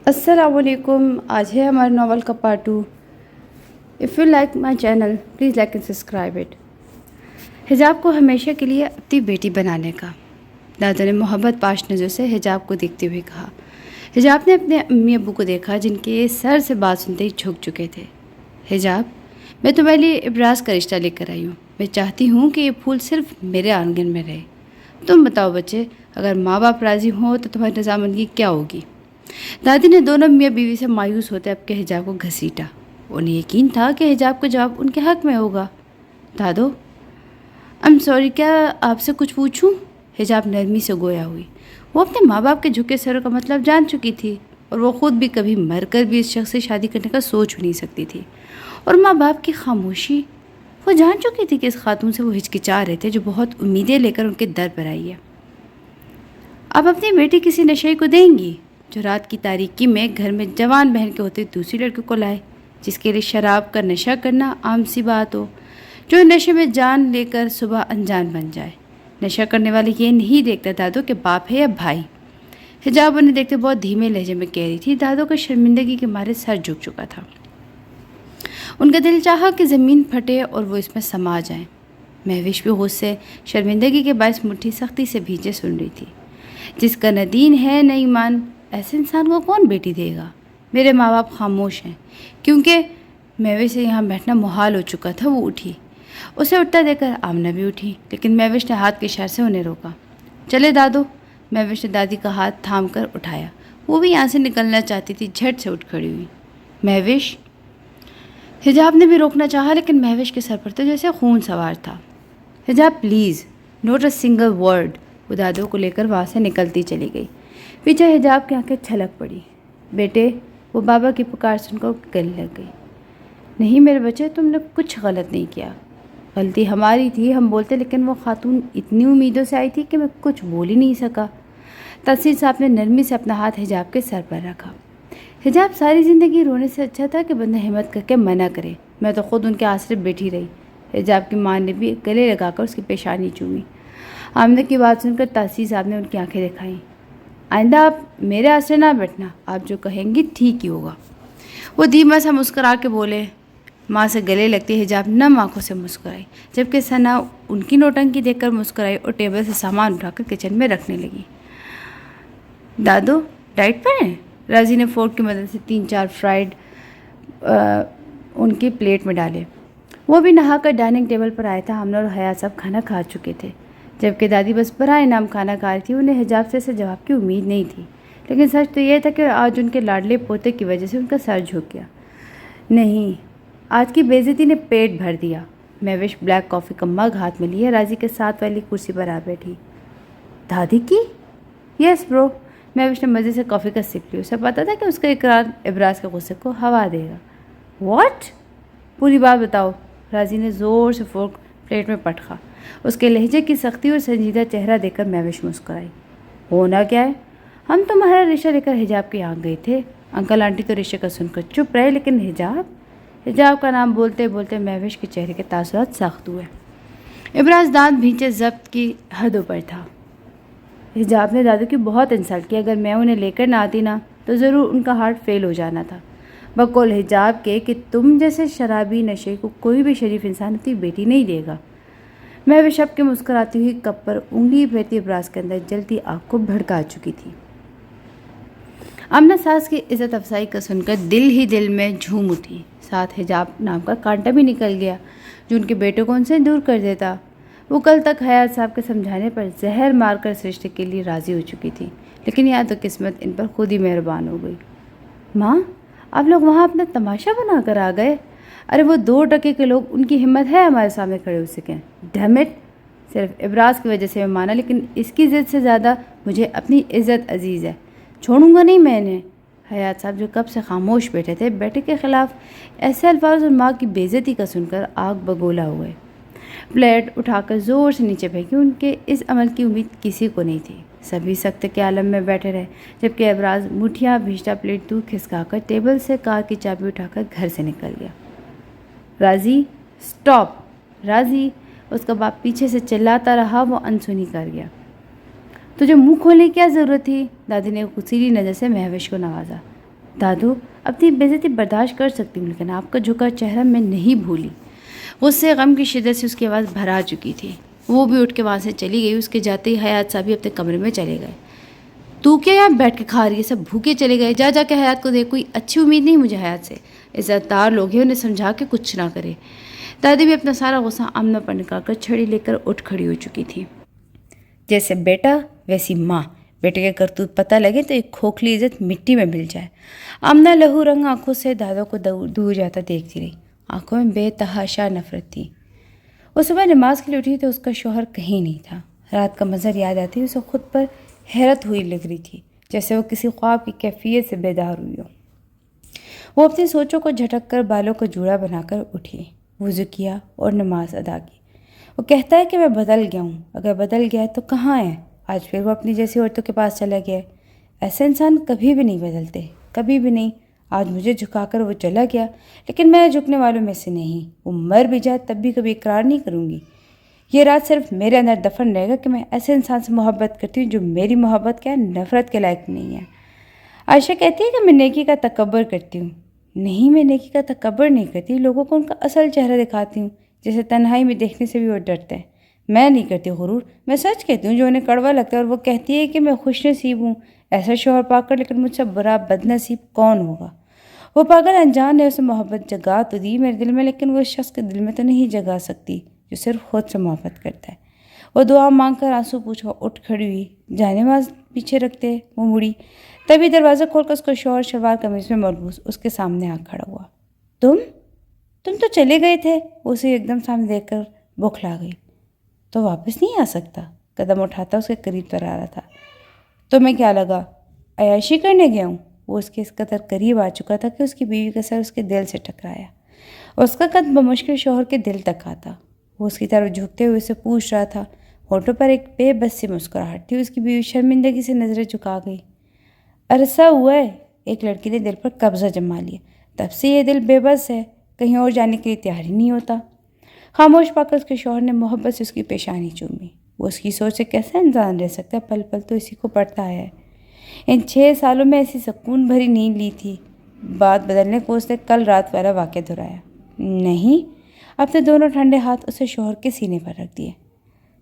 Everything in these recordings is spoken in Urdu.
السلام علیکم. آج ہے ہمارے ناول کا part 2. If you like my channel please like and subscribe it. حجاب کو ہمیشہ کے لیے اپنی بیٹی بنانے کا. دادا نے محبت پاش نظر سے حجاب کو دیکھتے ہوئے کہا. حجاب نے اپنے امی ابو کو دیکھا جن کے سر سے بات سنتے ہی جھک چکے تھے. حجاب، میں تمہارے لیے ابراز کا رشتہ لے کر آئی ہوں. میں چاہتی ہوں کہ یہ پھول صرف میرے آنگن میں رہے. تم بتاؤ بچے، اگر ماں باپ راضی ہوں تو تمہاری رضامندی کیا ہوگی؟ دادی نے دونوں میاں بیوی سے مایوس ہوتے اب کے حجاب کو گھسیٹا. انہیں یقین تھا کہ حجاب کا جواب ان کے حق میں ہوگا. دادو، سوری، کیا آپ سے کچھ پوچھوں؟ حجاب نرمی سے گویا ہوئی. وہ اپنے ماں باپ کے جھکے سروں کا مطلب جان چکی تھی اور وہ خود بھی کبھی مر کر بھی اس شخص سے شادی کرنے کا سوچ بھی نہیں سکتی تھی. اور ماں باپ کی خاموشی، وہ جان چکی تھی کہ اس خاتون سے وہ ہچکچا رہے تھے جو بہت امیدیں لے کر ان کے در پر آئی ہے. آپ اپنی بیٹی کسی نشے کو دیں گی جو رات کی تاریکی میں گھر میں جوان بہن کے ہوتے دوسری لڑکی کو لائے، جس کے لیے شراب کا نشہ کرنا عام سی بات ہو، جو نشے میں جان لے کر صبح انجان بن جائے؟ نشہ کرنے والے یہ نہیں دیکھتا دادو کہ باپ ہے یا بھائی. حجاب انہیں دیکھتے بہت دھیمے لہجے میں کہہ رہی تھی. دادو کا شرمندگی کے مارے سر جھک چکا تھا. ان کا دل چاہا کہ زمین پھٹے اور وہ اس میں سما جائیں. مہوش بھی غصے شرمندگی کے باعث مٹھی سختی سے بھیجے سن رہی تھی. جس کا نہ دین ہے نہ ایمان، ایسے انسان کو کون بیٹی دے گا؟ میرے ماں باپ خاموش ہیں. کیونکہ مہوش سے یہاں بیٹھنا محال ہو چکا تھا. وہ اٹھی. اسے اٹھتا دے کر آمنہ بھی اٹھی، لیکن مہوش نے ہاتھ کے اشارے سے انہیں روکا. چلے دادو. مہوش نے دادی کا ہاتھ تھام کر اٹھایا. وہ بھی یہاں سے نکلنا چاہتی تھی. جھٹ سے اٹھ کھڑی ہوئی. مہوش. حجاب نے بھی روکنا چاہا لیکن مہوش کے سر پر تو جیسے خون سوار تھا. حجاب please, not a single word. وہ دادو کو لے کر وہاں سے نکلتی چلی گئی. پیچھے حجاب کی آنکھیں چھلک پڑی. بیٹے، وہ بابا کی پکار سن کر گلے لگ گئی. نہیں میرے بچے، تم نے کچھ غلط نہیں کیا. غلطی ہماری تھی، ہم بولتے، لیکن وہ خاتون اتنی امیدوں سے آئی تھی کہ میں کچھ بول ہی نہیں سکا. تحصیل صاحب نے نرمی سے اپنا ہاتھ حجاب کے سر پر رکھا. حجاب، ساری زندگی رونے سے اچھا تھا کہ بندہ ہمت کر کے منع کرے. میں تو خود ان کے آسرے بیٹھی رہی. حجاب کی ماں نے بھی گلے لگا کر اس کی پیشانی چومی. آمنہ کی بات سن کر تحصیل صاحب نے ان کی آنکھیں دکھائیں. آئندہ آپ میرے آسرے نہ بیٹھنا. آپ جو کہیں گی ٹھیک ہی ہوگا. وہ دھیما سا مسکرا کے بولے. ماں سے گلے لگتے حجاب نم آنکھوں سے مسکرائی، جبکہ ثنا ان کی نوٹنکی دیکھ کر مسکرائی اور ٹیبل سے سامان اٹھا کر کچن میں رکھنے لگی. دادو ڈائٹ پر ہیں؟ راضی نے فورک کی مدد سے 3-4 فرائیڈ ان کی پلیٹ میں ڈالے. وہ بھی نہا کر ڈائننگ ٹیبل پر آیا تھا. آمنہ اور حیات سب کھانا کھا چکے تھے، جبکہ دادی بس برائے نام کھانا کھا رہی تھی. انہیں حجاب سے جواب کی امید نہیں تھی، لیکن سچ تو یہ تھا کہ آج ان کے لاڈلے پوتے کی وجہ سے ان کا سر جھک گیا. نہیں، آج کی بے عزتی نے پیٹ بھر دیا. مہوش بلیک کافی کا مگ ہاتھ میں لیے راضی کے ساتھ والی کرسی پر آ بیٹھی. دادی کی؟ یس برو. مہوش نے مزے سے کافی کا سپ لی. اسے پتا تھا کہ اس کا اقرار ابراز کے غصے کو ہوا دے گا. واٹ؟ پوری بات بتاؤ. راضی نے زور سے فورک پلیٹ میں پٹخا. اس کے لہجے کی سختی اور سنجیدہ چہرہ دیکھ کر مہوش مسکرائی. ہونا کیا ہے؟ ہم تمہارا رشتہ لے کر حجاب کے یہاں گئے تھے. انکل آنٹی تو رشتے کا سن کر چپ رہے، لیکن حجاب کا نام بولتے بولتے مہوش کے چہرے کے تاثرات سخت ہوئے. ابراز دانت بھینچے ضبط کی حدوں پر تھا. حجاب نے دادو کی بہت انسلٹ کی. اگر میں انہیں لے کر نہ آتی نا تو ضرور ان کا ہارٹ فیل ہو جانا تھا. بقول حجاب کے کہ تم جیسے شرابی نشے کو کوئی بھی شریف انسان اپنی بیٹی نہیں دے گا. میں شب کے مسکراتی ہوئی کپ پر انگلی پھیرتی ابراز کے اندر جلتی آگ کو بھڑکا چکی تھی. آمنہ ساس کی عزت افزائی کا سن کر دل ہی دل میں جھوم اٹھی. ساتھ حجاب نام کا کانٹا بھی نکل گیا جو ان کے بیٹوں کو ان سے دور کر دیتا. وہ کل تک حیات صاحب کے سمجھانے پر زہر مار کر اس رشتے کے لیے راضی ہو چکی تھی، لیکن یہاں تو قسمت ان پر خود ہی مہربان ہو گئی. ماں، آپ لوگ وہاں اپنا تماشا بنا کر آ گئے؟ ارے وہ 2 ٹکے کے لوگ، ان کی ہمت ہے ہمارے سامنے کھڑے ہو سکیں؟ ڈیم اٹ، صرف ابراز کی وجہ سے میں مانا، لیکن اس کی عزت سے زیادہ مجھے اپنی عزت عزیز ہے. چھوڑوں گا نہیں میں نے. حیات صاحب جو کب سے خاموش بیٹھے تھے، بیٹے کے خلاف ایسے الفاظ اور ماں کی بے عزتی کا سن کر آگ بگولا ہوئے. پلیٹ اٹھا کر زور سے نیچے پھینکی. ان کے اس عمل کی امید کسی کو نہیں تھی. سبھی سخت کے عالم میں بیٹھے رہے، جبکہ ابراز مٹھیاں بھیجتا پلیٹ دور کھسکا کر ٹیبل سے کار کی چابی اٹھا کر گھر سے نکل گیا. راضی اسٹاپ. راضی، اس کا باپ پیچھے سے چلاتا رہا. وہ انسنی کر گیا. تجھے منہ کھولنے کی کیا ضرورت تھی؟ دادی نے غصیلی نظر سے مہوش کو نوازا. دادو اپنی بےعزتی برداشت کر سکتی ہوں لیکن آپ کا جھکا چہرہ میں نہیں بھولی۔ غصے غم کی شدت سے اس کی آواز بھرا چکی تھی۔ وہ بھی اٹھ کے وہاں سے چلی گئی۔ اس کے جاتے ہی حیات صاحب اپنے کمرے میں چلے گئے۔ تو کیا یہاں بیٹھ کے کھا رہی ہے؟ سب بھوکے چلے گئے، جا کے حیات کو دیکھ۔ کوئی اچھی امید نہیں مجھے حیات سے، عزت دار لوگ ہیں، انہیں سمجھا کے کچھ نہ کرے۔ دادی بھی اپنا سارا غصہ آمنہ پر نکال کر چھڑی لے کر اٹھ کھڑی ہو چکی تھی۔ جیسے بیٹا ویسی ماں، بیٹے کے کرتوت پتہ لگے تو ایک کھوکھلی عزت مٹی میں مل جائے۔ آمنہ لہو رنگ آنکھوں سے دادوں کو دور جاتا دیکھتی رہی۔ آنکھوں میں بے تحاشا نفرت تھی۔ وہ صبح نماز کے لیے اٹھی تو اس کا شوہر کہیں نہیں تھا۔ رات کا منظر یاد آتی اسے خود پر حیرت ہوئی لگ رہی تھی، جیسے وہ کسی خواب کی کیفیت سے بیدار ہوئی ہو۔ وہ اپنی سوچوں کو جھٹک کر بالوں کا جوڑا بنا کر اٹھی، وضو کیا اور نماز ادا کی۔ وہ کہتا ہے کہ میں بدل گیا ہوں، اگر بدل گیا ہے تو کہاں ہے؟ آج پھر وہ اپنی جیسی عورتوں کے پاس چلا گیا ہے۔ ایسے انسان کبھی بھی نہیں بدلتے، کبھی بھی نہیں۔ آج مجھے جھکا کر وہ چلا گیا، لیکن میں جھکنے والوں میں سے نہیں۔ وہ مر بھی جائے تب بھی کبھی اقرار نہیں کروں گی۔ یہ رات صرف میرے اندر دفن رہے گا کہ میں ایسے انسان سے محبت کرتی ہوں جو میری محبت کے نفرت کے لائق نہیں ہے۔ عائشہ کہتی ہے کہ میں نیکی کا تکبر کرتی ہوں۔ نہیں، میں نیکی کا تکبر نہیں کرتی، لوگوں کو ان کا اصل چہرہ دکھاتی ہوں، جیسے تنہائی میں دیکھنے سے بھی وہ ڈرتے ہیں۔ میں نہیں کرتی غرور، میں سچ کہتی ہوں جو انہیں کڑوا لگتا ہے، اور وہ کہتی ہے کہ میں خوش نصیب ہوں ایسا شوہر پا کر، لیکن مجھ سے برا بد نصیب کون ہوگا؟ وہ پاگل انجان نے اسے محبت جگا تو دی میرے دل میں، لیکن وہ اس شخص کے دل میں تو نہیں جگا سکتی جو صرف خود سے محبت کرتا ہے۔ وہ دعا مانگ کر آنسو پوچھ اٹھ کھڑی ہوئی، جانماز پیچھے رکھتے وہ مڑی۔ تبھی دروازہ کھول کر اس کا شوہر شلوار قمیض میں ملبوس اس کے سامنے آ کھڑا ہوا۔ تم تو چلے گئے تھے۔ اسے ایک دم سامنے دیکھ کر بوکھلا گئی۔ تو واپس نہیں آ سکتا؟ قدم اٹھاتا اس کے قریب تر آ رہا تھا۔ تو میں کیا لگا عیاشی کرنے گیا ہوں؟ وہ اس کے اس قدر قریب آ چکا تھا کہ اس کی بیوی کا سر اس کے دل سے ٹکرایا۔ اس کا قد بمشکل شوہر کے دل تک آتا۔ وہ اس کی طرف جھکتے ہوئے اسے پوچھ رہا تھا۔ ہونٹوں پر ایک بے بس سی مسکراہٹ تھی۔ اس کی بیوی شرمندگی سے نظریں جھکا گئی۔ عرصہ ہوا ہے ایک لڑکی نے دل پر قبضہ جما لیا، تب سے یہ دل بے بس ہے، کہیں اور جانے کے لیے تیار ہی نہیں ہوتا۔ خاموش پا کر اس کے شوہر نے محبت سے اس کی پیشانی چومی۔ وہ اس کی سوچ سے کیسا انسان رہ سکتا ہے؟ پل پل تو اسی کو پڑتا ہے۔ ان 6 سالوں میں ایسی سکون بھری نیند لی تھی۔ بات بدلنے کو اس نے کل رات والا واقعہ دہرایا۔ نہیں، اپنے دونوں ٹھنڈے ہاتھ اسے شوہر کے سینے پر رکھ دیے۔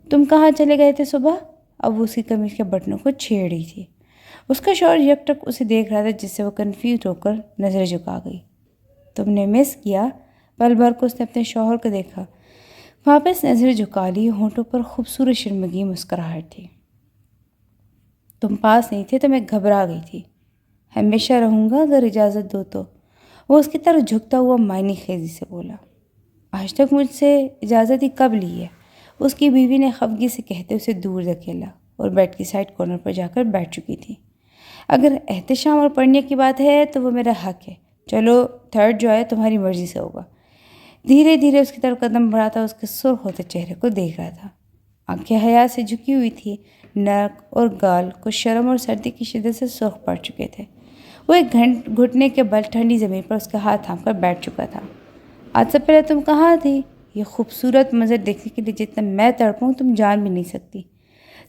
تم کہاں چلے گئے تھے صبح؟ اب وہ اس کی قمیض کے بٹنوں کو چھیڑ رہی تھی۔ اس کا شوہر یک ٹک اسے دیکھ رہا تھا، جس سے وہ کنفیوز ہو کر نظریں جھکا گئی۔ تم نے مس کیا؟ پل بھر کو اس نے اپنے شوہر کو دیکھا، واپس نظریں جھکا لی۔ ہونٹوں پر خوبصورت شرمگی مسکراہٹ تھی۔ تم پاس نہیں تھے تو میں گھبرا گئی تھی۔ ہمیشہ رہوں گا اگر اجازت دو تو۔ وہ اس کی طرف جھکتا ہوا معنی خیزی سے بولا۔ آج تک مجھ سے اجازت ہی کب لی ہے؟ اس کی بیوی نے خفگی سے کہتے اسے دور دھکیلا اور بیڈ کی سائڈ کارنر پر جا کر بیٹھ چکی تھی۔ اگر احتشام اور پڑھنے کی بات ہے تو وہ میرا حق ہے۔ چلو تھرڈ جو ہے تمہاری مرضی سے ہوگا۔ دھیرے دھیرے اس کی طرف قدم بڑھاتا اس کے سرخ ہوتے چہرے کو دیکھ رہا تھا۔ آنکھیں حیا سے جھکی ہوئی تھی، ناک اور گال کچھ شرم اور سردی کی شدت سے سرخ پڑ چکے تھے۔ وہ ایک گھٹنے کے بل ٹھنڈی زمین پر اس کا ہاتھ تھام کر بیٹھ چکا تھا۔ آج سے پہلے تم کہاں تھی؟ یہ خوبصورت منظر دیکھنے کے لیے جتنا میں تڑپوں تم جان بھی نہیں سکتی۔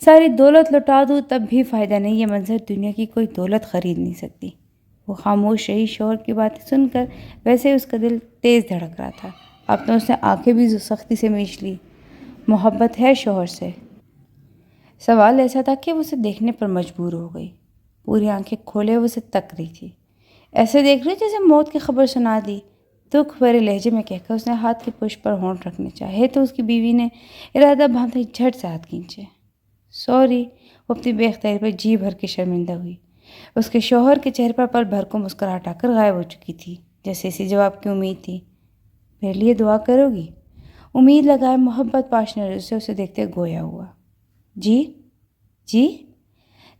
ساری دولت لوٹا دوں تب بھی فائدہ نہیں، یہ منظر دنیا کی کوئی دولت خرید نہیں سکتی۔ وہ خاموش رہی۔ شوہر کی باتیں سن کر ویسے اس کا دل تیز دھڑک رہا تھا۔ اب تو اس نے آنکھیں بھی سختی سے میچ لی۔ محبت ہے شوہر سے؟ سوال ایسا تھا کہ وہ اسے دیکھنے پر مجبور ہو گئی۔ پوری آنکھیں کھولے وہ اسے تک رہی تھی، ایسے دیکھ رہی جیسے موت کی خبر سنا دی۔ دکھ بھرے لہجے میں کہہ کر اس نے ہاتھ کے پشت پر ہونٹ رکھنے چاہے تو اس کی بیوی نے ارادہ باندھتے جھٹ سے ہاتھ کھینچے۔ سوری، وہ اپنی بے اختیاری پر جی بھر کے شرمندہ ہوئی۔ اس کے شوہر کے چہرے پر پل بھر کو مسکراہٹ آ کر غائب ہو چکی تھی، جیسے اسی جواب کی امید تھی۔ میرے لیے دعا کرو گی؟ امید لگائے محبت پاش نظر سے اسے دیکھتے گویا ہوا۔ جی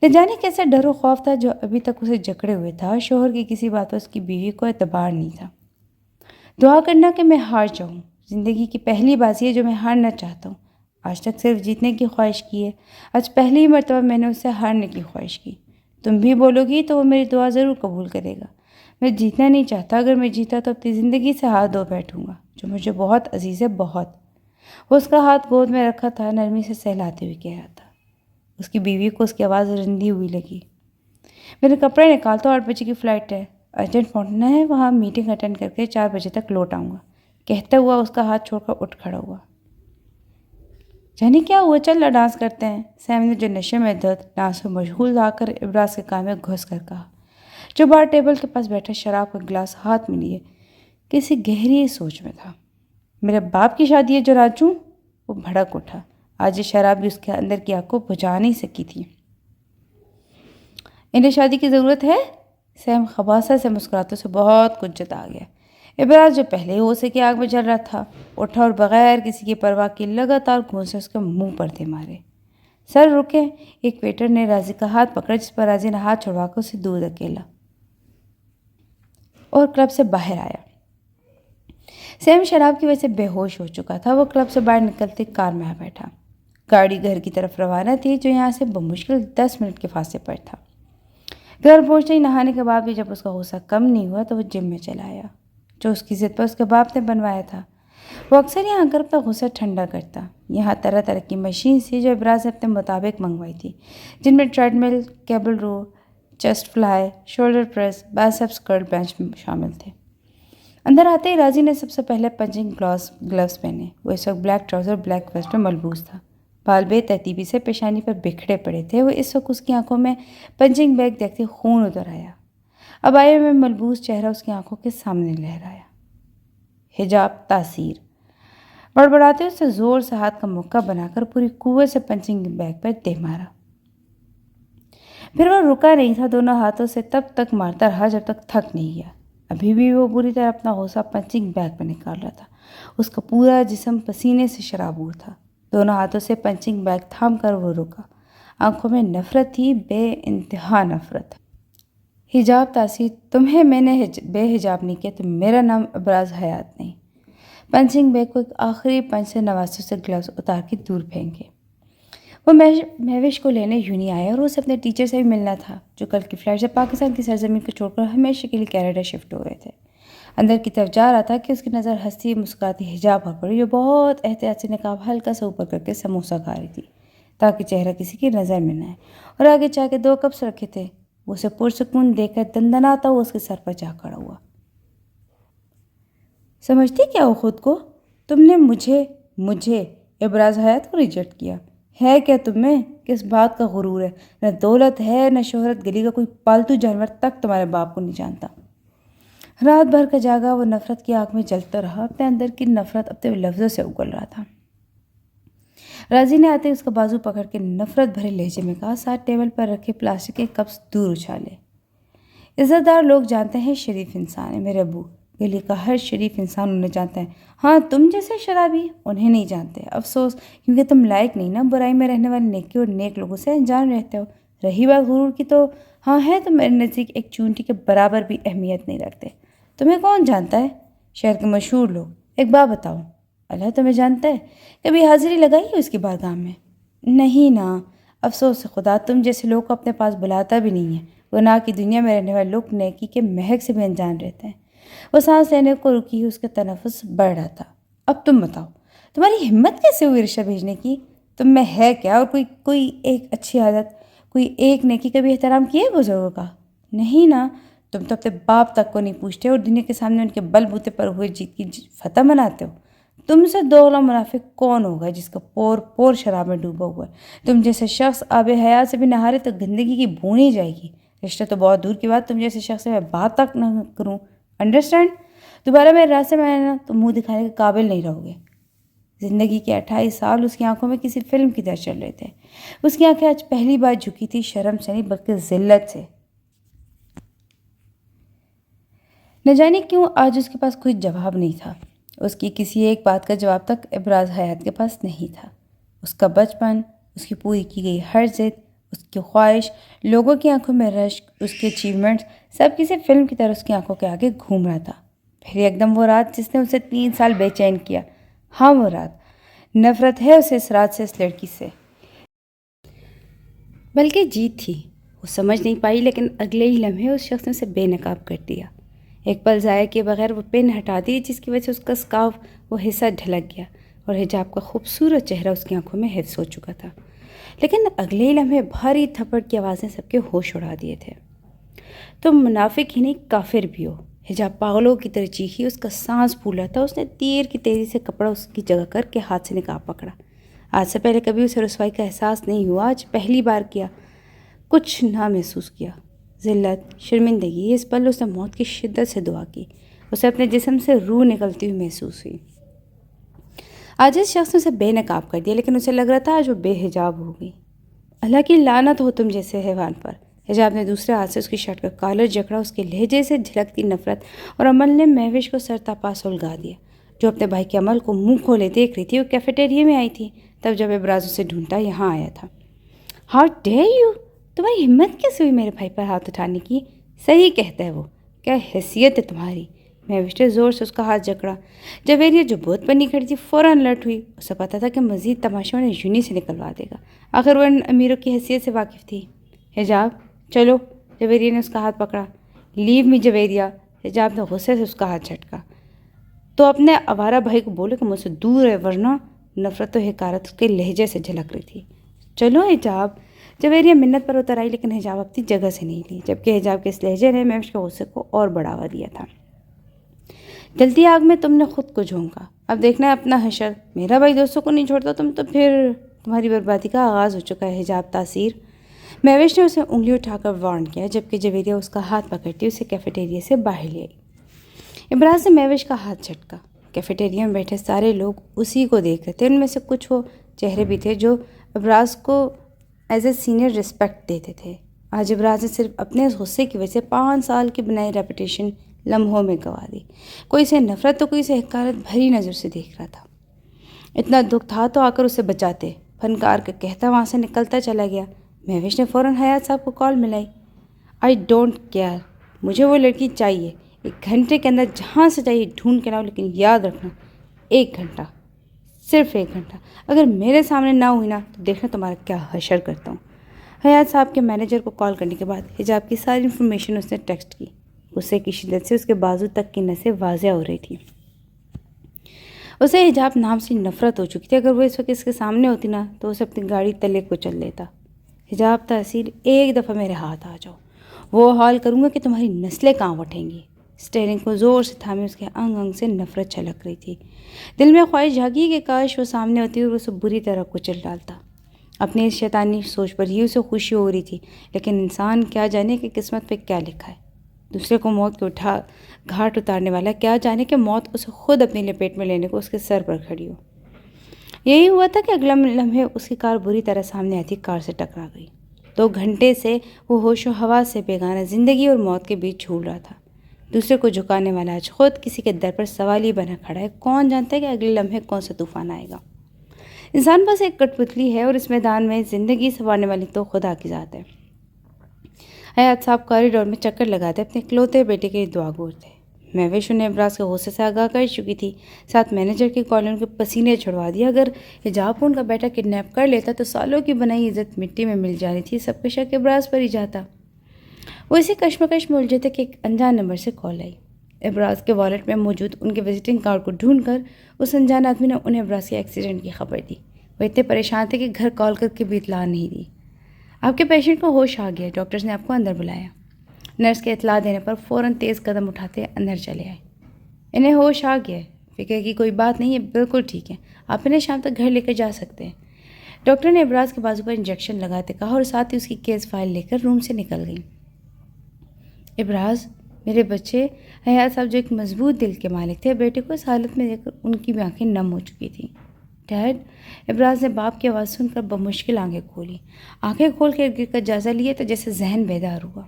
نہ جانے کیسا ڈر و خوف تھا جو ابھی تک اسے جکڑے ہوئے تھا۔ شوہر کی کسی بات پر اس کی بیوی کو اعتبار نہیں تھا۔ دعا کرنا کہ میں ہار جاؤں۔ زندگی کی پہلی بازی ہے جو میں ہارنا چاہتا ہوں۔ آج تک صرف جیتنے کی خواہش کی ہے، آج پہلی مرتبہ میں نے اس سے ہارنے کی خواہش کی۔ تم بھی بولو گی تو وہ میری دعا ضرور قبول کرے گا۔ میں جیتنا نہیں چاہتا، اگر میں جیتا تو اپنی زندگی سے ہاتھ دھو بیٹھوں گا، جو مجھے بہت عزیز ہے، بہت۔ وہ اس کا ہاتھ گود میں رکھا تھا، نرمی سے سہلاتے ہوئے کہہ رہا تھا۔ اس کی بیوی کو اس کی آواز رندی ہوئی لگی۔ میرے کپڑے نکال تو 8 بجے کی فلائٹ ہے۔ ارجنٹ پہنچنا ہے، وہاں میٹنگ اٹینڈ کر کے 4 بجے تک لوٹ آؤں گا، کہتا ہوا اس کا ہاتھ چھوڑ کر اٹھ کھڑا ہوا۔ جانے کیا ہوا، چل لا ڈانس کرتے ہیں۔ سیم نے جو نشے میں درد ڈانس میں مشغول آ کر ابراز کے کان میں گھس کر کہا، جو بار ٹیبل کے پاس بیٹھا شراب کا گلاس ہاتھ میں لیے کسی گہری سوچ میں تھا۔ میرے باپ کی شادی ہے جو ناچوں؟ وہ بھڑک اٹھا۔ آج یہ شراب بھی اس کے اندر کی آگ کو بجھا نہیں سکی تھی۔ انہیں شادی کی ضرورت ہے؟ سیم خباثت سے مسکراتے سے بہت کچھ جتا گیا۔ ابراز جو پہلے ہی اسے کی آگ میں جل رہا تھا اٹھا اور بغیر کسی کی پرواہ کی لگاتار گھونسے اس کے منہ پر دے مارے۔ سر رکے، ایک ویٹر نے راضی کا ہاتھ پکڑا جس پر راضی نے ہاتھ چھڑوا کر اسے دور دھکیلا اور کلب سے باہر آیا۔ سیم شراب کی وجہ سے بے ہوش ہو چکا تھا۔ وہ کلب سے باہر نکلتے کار میں آ بیٹھا۔ گاڑی گھر کی طرف روانہ تھی جو یہاں سے بمشکل 10 منٹ کے فاصلے پر تھا۔ گھر پہنچتے ہی نہانے کے بعد بھی جب اس کا غصہ کم نہیں ہوا تو وہ جم میں چلا آیا جو اس کی ضد پر اس کے باپ نے بنوایا تھا۔ وہ اکثر یہاں کر اپنا غصہ ٹھنڈا کرتا۔ یہاں طرح طرح کی مشین تھی جو ابراز نے اپنے مطابق منگوائی تھی، جن میں ٹریڈ مل، کیبل رو، chest fly, shoulder press, biceps Kharal bench شامل تھے۔ اندر آتے ہی راضی نے سب سے پہلے پنچنگ گلوز پہنے۔ وہ اس وقت بلیک ٹراؤزر بلیک ویسٹ میں ملبوس تھا۔ بال بے ترتیبی سے پیشانی پر بکھڑے پڑے تھے۔ وہ اس وقت اس کی آنکھوں میں پنچنگ بیگ دیکھتے خون اتر آیا۔ عبایا میں ملبوس چہرہ اس کی آنکھوں کے سامنے لہرایا۔ حجاب تاثیر بڑبڑاتے اسے زور سے ہاتھ کا مکہ بنا کر پوری قوت سے پنچنگ بیگ پر دے مارا۔ پھر وہ رکا نہیں تھا، دونوں ہاتھوں سے تب تک مارتا رہا جب تک تھک نہیں گیا۔ ابھی بھی وہ بری طرح اپنا غصہ پنچنگ بیگ پر نکال رہا تھا۔ اس کا پورا جسم پسینے سے شرابور تھا۔ دونوں ہاتھوں سے پنچنگ بیگ تھام کر وہ رکا۔ آنکھوں میں نفرت تھی، بے انتہا نفرت۔ حجاب تاثیر، تمہیں میں نے بے حجاب نہیں کیا تو میرا نام ابراز حیات نہیں۔ پنچنگ بیگ کو ایک آخری پنچ سے نواسے سے گلوز اتار کے دور پھینکے۔ وہ مہوش کو لینے یوں نہیں آیا اور اسے اپنے ٹیچر سے بھی ملنا تھا جو کل کی فلائٹ سے پاکستان کی سرزمین کو چھوڑ کر ہمیشہ کے لیے کینیڈا شفٹ ہو رہے تھے۔ اندر کی طرف جا رہا تھا کہ اس کی نظر ہنستی مسکراتی حجاب پر پڑی جو بہت احتیاط سے نقاب ہلکا سا اوپر کر کے سموسہ کھا رہی تھی تاکہ چہرہ کسی کی نظر میں نہ آئے، اور آگے چائے کے 2 کپس رکھے تھے۔ وہ اسے پرسکون دیکھ کر دندناتا ہوا اس کے سر پر جا کھڑا ہوا۔ سمجھتی کیا ہو خود کو؟ تم نے مجھے ابراز حیات کو ریجیکٹ کیا ہے کیا تمہیں؟ کس بات کا غرور ہے؟ نہ دولت ہے نہ شہرت، گلی کا کوئی پالتو جانور تک تمہارے باپ کو نہیں جانتا۔ رات بھر کا جاگا وہ نفرت کی آگ میں جلتا رہا، اپنے اندر کی نفرت اپنے لفظوں سے اگل رہا تھا۔ راضی نے آتے اس کا بازو پکڑ کے نفرت بھرے لہجے میں کہا، ساتھ ٹیبل پر رکھے پلاسٹک کے کپس دور اچھالے۔ عزت دار لوگ جانتے ہیں شریف انسان ہے، میرے ابو گلی کا ہر شریف انسان انہیں جانتا ہے۔ ہاں تم جیسے شرابی انہیں نہیں جانتے، افسوس، کیونکہ تم لائق نہیں نا برائی میں رہنے والے نیکی اور نیک لوگوں سے انجان رہتے ہو۔ رہی بات غرور کی تو ہاں ہے، تو میرے نزدیک ایک چونٹی کے برابر بھی اہمیت نہیں رکھتے۔ تمہیں کون جانتا ہے؟ شہر کے مشہور لوگ۔ ایک بات بتاؤ، اللہ تمہیں جانتا ہے؟ کبھی حاضری لگائی ہے اس کی بارگاہ میں؟ نہیں نا، افسوس خدا تم جیسے لوگ کو اپنے پاس بلاتا بھی نہیں ہے۔ گناہ کی دنیا میں رہنے والے لوگ نیکی کے مہک سے بھی انجان رہتے ہیں۔ وہ سانس لینے کو رکی، اس کا تنفس بڑھ رہا تھا۔ اب تم بتاؤ، تمہاری ہمت کیسے ہوئی رشتہ بھیجنے کی؟ تم میں ہے کیا؟ اور کوئی ایک اچھی عادت، کوئی ایک نیکی کا بھی احترام کیا ہے بزرگوں کا؟ نہیں نا، تم تو اپنے باپ تک کو نہیں پوچھتے اور دنیا کے سامنے ان کے بل بوتے پر ہوئے جیت کی فتح مناتے ہو۔ تم سے دوغلا منافق کون ہوگا جس کا پور پور شراب میں ڈوبا ہوا ہے؟ تم جیسے شخص آب حیات سے بھی نہارے تو گندگی کی بھون ہی جائے گی۔ رشتہ تو بہت دور کی بات، تم جیسے شخص سے میں بات تک نہ کروں، انڈرسٹینڈ؟ دوبارہ میرے راستے میں آنا تو منہ دکھانے کے قابل نہیں رہو گے۔ زندگی کے 28 سال اس کی آنکھوں میں کسی فلم کی طرح چل رہے تھے۔ اس کی آنکھیں آج پہلی بار جھکی تھی، شرم سے نہیں بلکہ ذلت سے۔ نہ جانے کیوں آج اس کے پاس کوئی جواب نہیں تھا۔ اس کی کسی ایک بات کا جواب تک ابراز حیات کے پاس نہیں تھا۔ اس کا بچپن، اس کی پوری کی گئی ہر ضد، اس کی خواہش، لوگوں کی آنکھوں میں رشک، اس کے اچیومنٹس، سب کسی فلم کی طرح اس کی آنکھوں کے آگے گھوم رہا تھا۔ پھر ایک دم وہ رات جس نے اسے 3 سال بے چین کیا، ہاں وہ رات۔ نفرت ہے اسے اس رات سے، اس لڑکی سے، بلکہ جیت تھی۔ وہ سمجھ نہیں پائی، لیکن اگلے ہی لمحے اس شخص نے اسے بے نقاب کر دیا۔ ایک پل ضائع کیے بغیر وہ پن ہٹا دی جس کی وجہ سے اس کا اسکارف وہ حصہ ڈھلک گیا اور حجاب کا خوبصورت چہرہ اس کی آنکھوں میں حفظ ہو چکا تھا۔ لیکن اگلے ہی لمحے بھاری تھپڑ کی آوازیں سب کے ہوش اڑا دیے تھے۔ تم منافق ہی نہیں کافر بھی ہو۔ حجاب پاگلوں کی طرح چیخی، اس کا سانس پھولا تھا۔ اس نے تیر کی تیزی سے کپڑا اس کی جگہ کر کے ہاتھ سے نقاب پکڑا۔ آج سے پہلے کبھی اسے رسوائی کا احساس نہیں ہوا، آج پہلی بار کیا۔ کچھ نہ محسوس کیا، ذلت، شرمندگی۔ اس پل اس نے موت کی شدت سے دعا کی۔ اسے اپنے جسم سے روح نکلتی ہوئی محسوس ہوئی۔ آج اس شخص نے اسے بے نقاب کر دیا، لیکن اسے لگ رہا تھا آج وہ بے حجاب ہوگی۔ اللہ کی لعنت ہو تم جیسے حیوان پر۔ حجاب نے دوسرے ہاتھ سے اس کی شرٹ کا کالر جکڑا۔ اس کے لہجے سے جھلکتی نفرت اور عمل نے مہوش کو سرتاپا سلگا دیا۔ جو اپنے بھائی کے عمل کو منہ کھولے دیکھ رہی تھی، وہ کیفیٹیریا میں آئی تھی تب جب ابراز اسے ڈھونڈتا یہاں آیا تھا۔ How dare you! تمہاری ہمت کیسے ہوئی میرے بھائی پر ہاتھ اٹھانے کی؟ صحیح کہتا ہے وہ، کیا حیثیت ہے تمہاری؟ مہوش نے زور سے اس کا ہاتھ جکڑا۔ جویریہ جو بہت بنی کھڑی تھی فوراً الرٹ ہوئی۔ اسے پتا تھا کہ مزید تماشا انہیں یونی سے نکلوا دے گا، آخر وہ ان امیروں کی حیثیت سے واقف تھی۔ حجاب چلو، جویریہ نے اس کا ہاتھ پکڑا۔ لیو می جویریہ! حجاب نے غصے سے اس کا ہاتھ جھٹکا۔ تو اپنے آوارہ بھائی کو بولے کہ مجھ سے دور ہے، ورنہ نفرت و حقارت اس کے لہجے سے جھلک رہی تھی۔ چلو حجاب! جویریہ منت پر اتر آئی، لیکن حجاب اپنی جگہ سے نہیں لی، جبکہ حجاب کے اس لہجے نے مہوش کے غصے کو اور بڑھاوا دیا تھا۔ جلتی آگ میں تم نے خود کو جھونکا، اب دیکھنا ہے اپنا حشر۔ میرا بھائی دوستوں کو نہیں چھوڑتا تم تو پھر تمہاری بربادی کا آغاز ہو چکا ہے حجاب تاثیر۔ مہوش نے اسے انگلی اٹھا کر وارن کیا، جبکہ جویریہ اس کا ہاتھ پکڑتی اسے کیفیٹیریا سے باہر لے آئی۔ ابراز نے مہوش کا ہاتھ جھٹکا۔ کیفیٹیریا میں بیٹھے سارے لوگ اسی کو دیکھ رہے تھے۔ ان میں سے کچھ وہ چہرے بھی تھے جو ابراز کو ایز اے سینئر رسپیکٹ دیتے تھے۔ آج ابراز نے صرف اپنے اس غصے کی وجہ سے 5 سال کی بنائی ریپوٹیشن لمحوں میں گنوا دی۔ کوئی اسے نفرت تو کوئی اسے حقارت بھری نظر سے دیکھ رہا تھا۔ اتنا دکھ تھا تو آ کر اسے بچاتے، فنکار کا کہتا وہاں سے نکلتا چلا گیا۔ مہوش نے فوراً حیات صاحب کو کال ملائی۔ آئی ڈونٹ کیئر، مجھے وہ لڑکی چاہیے، 1 گھنٹے کے اندر جہاں سے چاہیے ڈھونڈ کے لاؤ، لیکن یاد رکھنا 1 گھنٹہ، صرف 1 گھنٹہ۔ اگر میرے سامنے نہ ہوئی نا تو دیکھنا تمہارا کیا حشر کرتا ہوں۔ حیات صاحب کے مینیجر کو کال کرنے کے بعد حجاب کی ساری انفارمیشن اس نے ٹیکسٹ کی۔ غصے کی شدت سے اس کے بازو تک کی نسیں واضح ہو رہی تھی۔ اسے حجاب نام سے نفرت ہو چکی تھی۔ اگر وہ اس وقت اس کے سامنے ہوتی نا تو اسے اپنی گاڑی تلے کو چل لیتا۔ حجاب تاثیر، ایک دفعہ میرے ہاتھ آ جاؤ، وہ حال کروں گا کہ تمہاری نسلیں کام اٹھیں گی۔ اسٹیئرنگ کو زور سے تھامے اس کے انگ انگ سے نفرت چھلک رہی تھی۔ دل میں خواہش جاگی کہ کاش وہ سامنے ہوتی اور اسے بری طرح کچل ڈالتا۔ اپنی اس شیطانی سوچ پر ہی اسے خوشی ہو رہی تھی، لیکن انسان کیا جانے کہ قسمت پہ کیا لکھا ہے۔ دوسرے کو موت کے گھاٹ اتارنے والا کیا جانے کہ موت اسے خود اپنی لپیٹ میں لینے کو اس کے سر پر کھڑی ہو۔ یہی ہوا تھا کہ اگلا لمحے اس کی کار بری طرح سامنے آتی کار سے ٹکرا گئی۔ 2 گھنٹے سے وہ ہوش و حواس سے بیگانہ زندگی اور موت کے بیچ جھول رہا تھا۔ دوسرے کو جھکانے والا آج خود کسی کے در پر سوال ہی بنا کھڑا ہے، کون جانتا ہے کہ اگلے لمحے کون سا طوفان آئے گا۔ انسان بس ایک کٹ پتلی ہے، اور اس میدان میں زندگی سنوارنے والی تو خدا کی ذات ہے۔ حیات صاحب کوریڈور میں چکر لگاتے اپنے اکلوتے بیٹے کے لیے دعا گو تھے۔ مہوش انہیں ابراز کے غصے سے آگاہ کر چکی تھی، ساتھ مینیجر کی کال نے ان کے پسینے چھڑوا دیا۔ اگر حجاب کو ان کا بیٹا کڈنیپ کر لیتا تو سالوں کی بنائی عزت مٹی میں مل جانی تھی۔ سب کا شک ابراز پر ہی جاتا۔ وہ اسی کشمکش میں الجھے تھے کہ ایک انجان نمبر سے کال آئی۔ ابراز کے والیٹ میں موجود ان کے وزٹنگ کارڈ کو ڈھونڈ کر اس انجان آدمی نے انہیں ابراز کے ایکسیڈنٹ کی خبر دی۔ وہ اتنے پریشان تھے کہ گھر کال کر کے بھی اطلاع نہیں دی۔ آپ کے پیشنٹ کو ہوش آ گیا، ڈاکٹرز نے آپ کو اندر بلایا۔ نرس کے اطلاع دینے پر فوراً تیز قدم اٹھاتے اندر چلے آئے۔ انہیں ہوش آ گیا ہے، فکر کی کوئی بات نہیں ہے، بالکل ٹھیک ہے، آپ انہیں شام تک گھر لے کر جا سکتے ہیں۔ ڈاکٹر نے ابراز کے بازو پر انجیکشن لگاتے کہا، اور ساتھ ہی اس کی کیس فائل لے کر روم سے نکل گئی۔ ابراز، میرے بچے! حیات صاحب جو ایک مضبوط دل کے مالک تھے، بیٹے کو اس حالت میں دیکھ کر ان کی بھی آنکھیں نم ہو چکی تھیں۔ ڈیڈ! ابراز نے باپ کی آواز سن کر بمشکل آنکھیں کھولی۔ آنکھیں کھول کے ارد گرد کا جائزہ لیا تو جیسے ذہن بیدار ہوا۔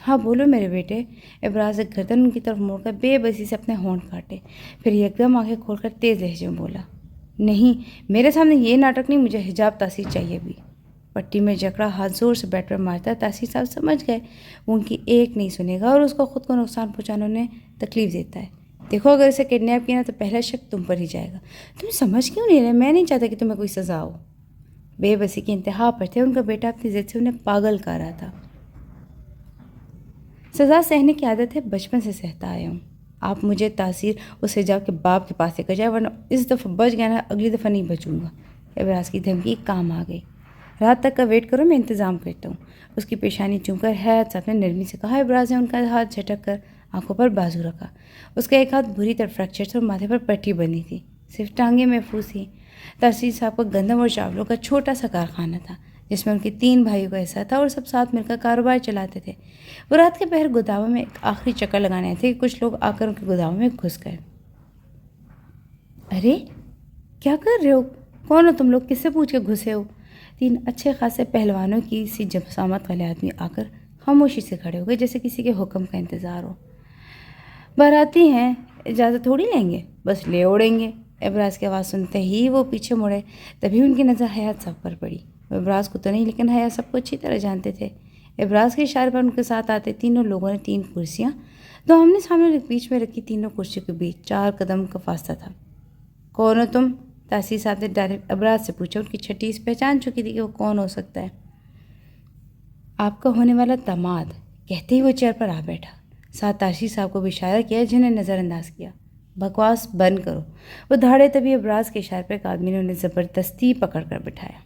ہاں بولو میرے بیٹے۔ ابراز نے گردن ان کی طرف موڑ کر بے بسی سے اپنے ہونٹ کاٹے، پھر یکدم آنکھیں کھول کر تیز لہجے میں بولا، نہیں، میرے سامنے یہ ناٹک نہیں، مجھے حجاب تاثیر چاہیے بھی۔ پٹی میں جکڑا ہاتھ زور سے بیٹ پر مارتا تاثیر صاحب سمجھ گئے وہ ان کی ایک نہیں سنے گا، اور اس کو خود کو نقصان پہنچانے میں تکلیف دیتا ہے۔ دیکھو، اگر اسے کڈنیپ کیا نا تو پہلا شک تم پر ہی جائے گا۔ تم سمجھ کیوں نہیں رہے؟ میں نہیں چاہتا کہ تمہیں کوئی سزا ہو۔ بے بسی کی انتہا پر تھے، ان کا بیٹا اپنی ضد سے انہیں پاگل کر رہا تھا۔ سزا سہنے کی عادت ہے، بچپن سے سہتا آیا ہوں۔ آپ مجھے تاثیر اس حجاب کے باپ کے پاس لے کر جائے، ورنہ اس دفعہ بچ گیا نا، اگلی دفعہ نہیں بچوں گا۔ ابراز کی دھمکی کام آ گئی۔ رات تک کا ویٹ کرو، میں انتظام کرتا ہوں۔ اس کی پیشانی چوم کر حیات صاحب نے نرمی سے کہا۔ ابراز نے ان کا ہاتھ جھٹک کر آنکھوں پر بازو رکھا۔ اس کا ایک ہاتھ بری طرح فریکچر تھا اور ماتھے پر پٹی بنی تھی، صرف ٹانگیں محفوظ تھیں۔ تحصیل صاحب کا گندم اور چاولوں کا چھوٹا سا کارخانہ تھا جس میں ان کے 3 بھائیوں کا حصہ تھا اور سب ساتھ مل کر کاروبار چلاتے تھے۔ وہ رات کے پہر گوداموں میں ایک آخری چکر لگانے آئے تھے کہ کچھ لوگ آ کر ان کے گوداموں میں گھس گئے۔ ارے کیا کر رہے ہو؟ کون ہو تم لوگ؟ کس سے پوچھ کے گھسے ہو؟ 3 اچھے خاصے پہلوانوں کی سی جسامت والے آدمی آ کر خاموشی سے کھڑے ہو گئے، جیسے کسی کے حکم کا انتظار ہو۔ باراتی ہیں، اجازت تھوڑی لیں گے، بس لے اڑیں گے۔ ابراز کی آواز سنتے ہی وہ پیچھے مڑے، تبھی ان کی نظر حیات صاحب پر پڑی۔ وہ ابراز کو تو نہیں لیکن حیات صاحب کو اچھی طرح جانتے تھے۔ ابراز کے اشارے پر ان کے ساتھ آتے تینوں لوگوں نے 3 کرسیاں تو آمنے سامنے بیچ میں رکھی، تینوں کرسیوں کے بیچ 4 قدم کا فاصلہ تھا۔ کون ہو تم؟ تحصیل صاحب نے ڈائریکٹ ابراز سے پوچھا۔ ان کی چھٹی اس پہچان چکی تھی کہ وہ کون ہو سکتا ہے۔ آپ کا ہونے والا داماد، کہتے ہی وہ چیئر پر آ بیٹھا۔ ساتھ تحصیل صاحب کو بھی اشارہ کیا جنہیں نظر انداز کیا۔ بکواس بند کرو، وہ دھاڑے۔ تبھی ابراز کے اشارے پر ایک آدمی نے انہیں زبردستی پکڑ کر بٹھایا۔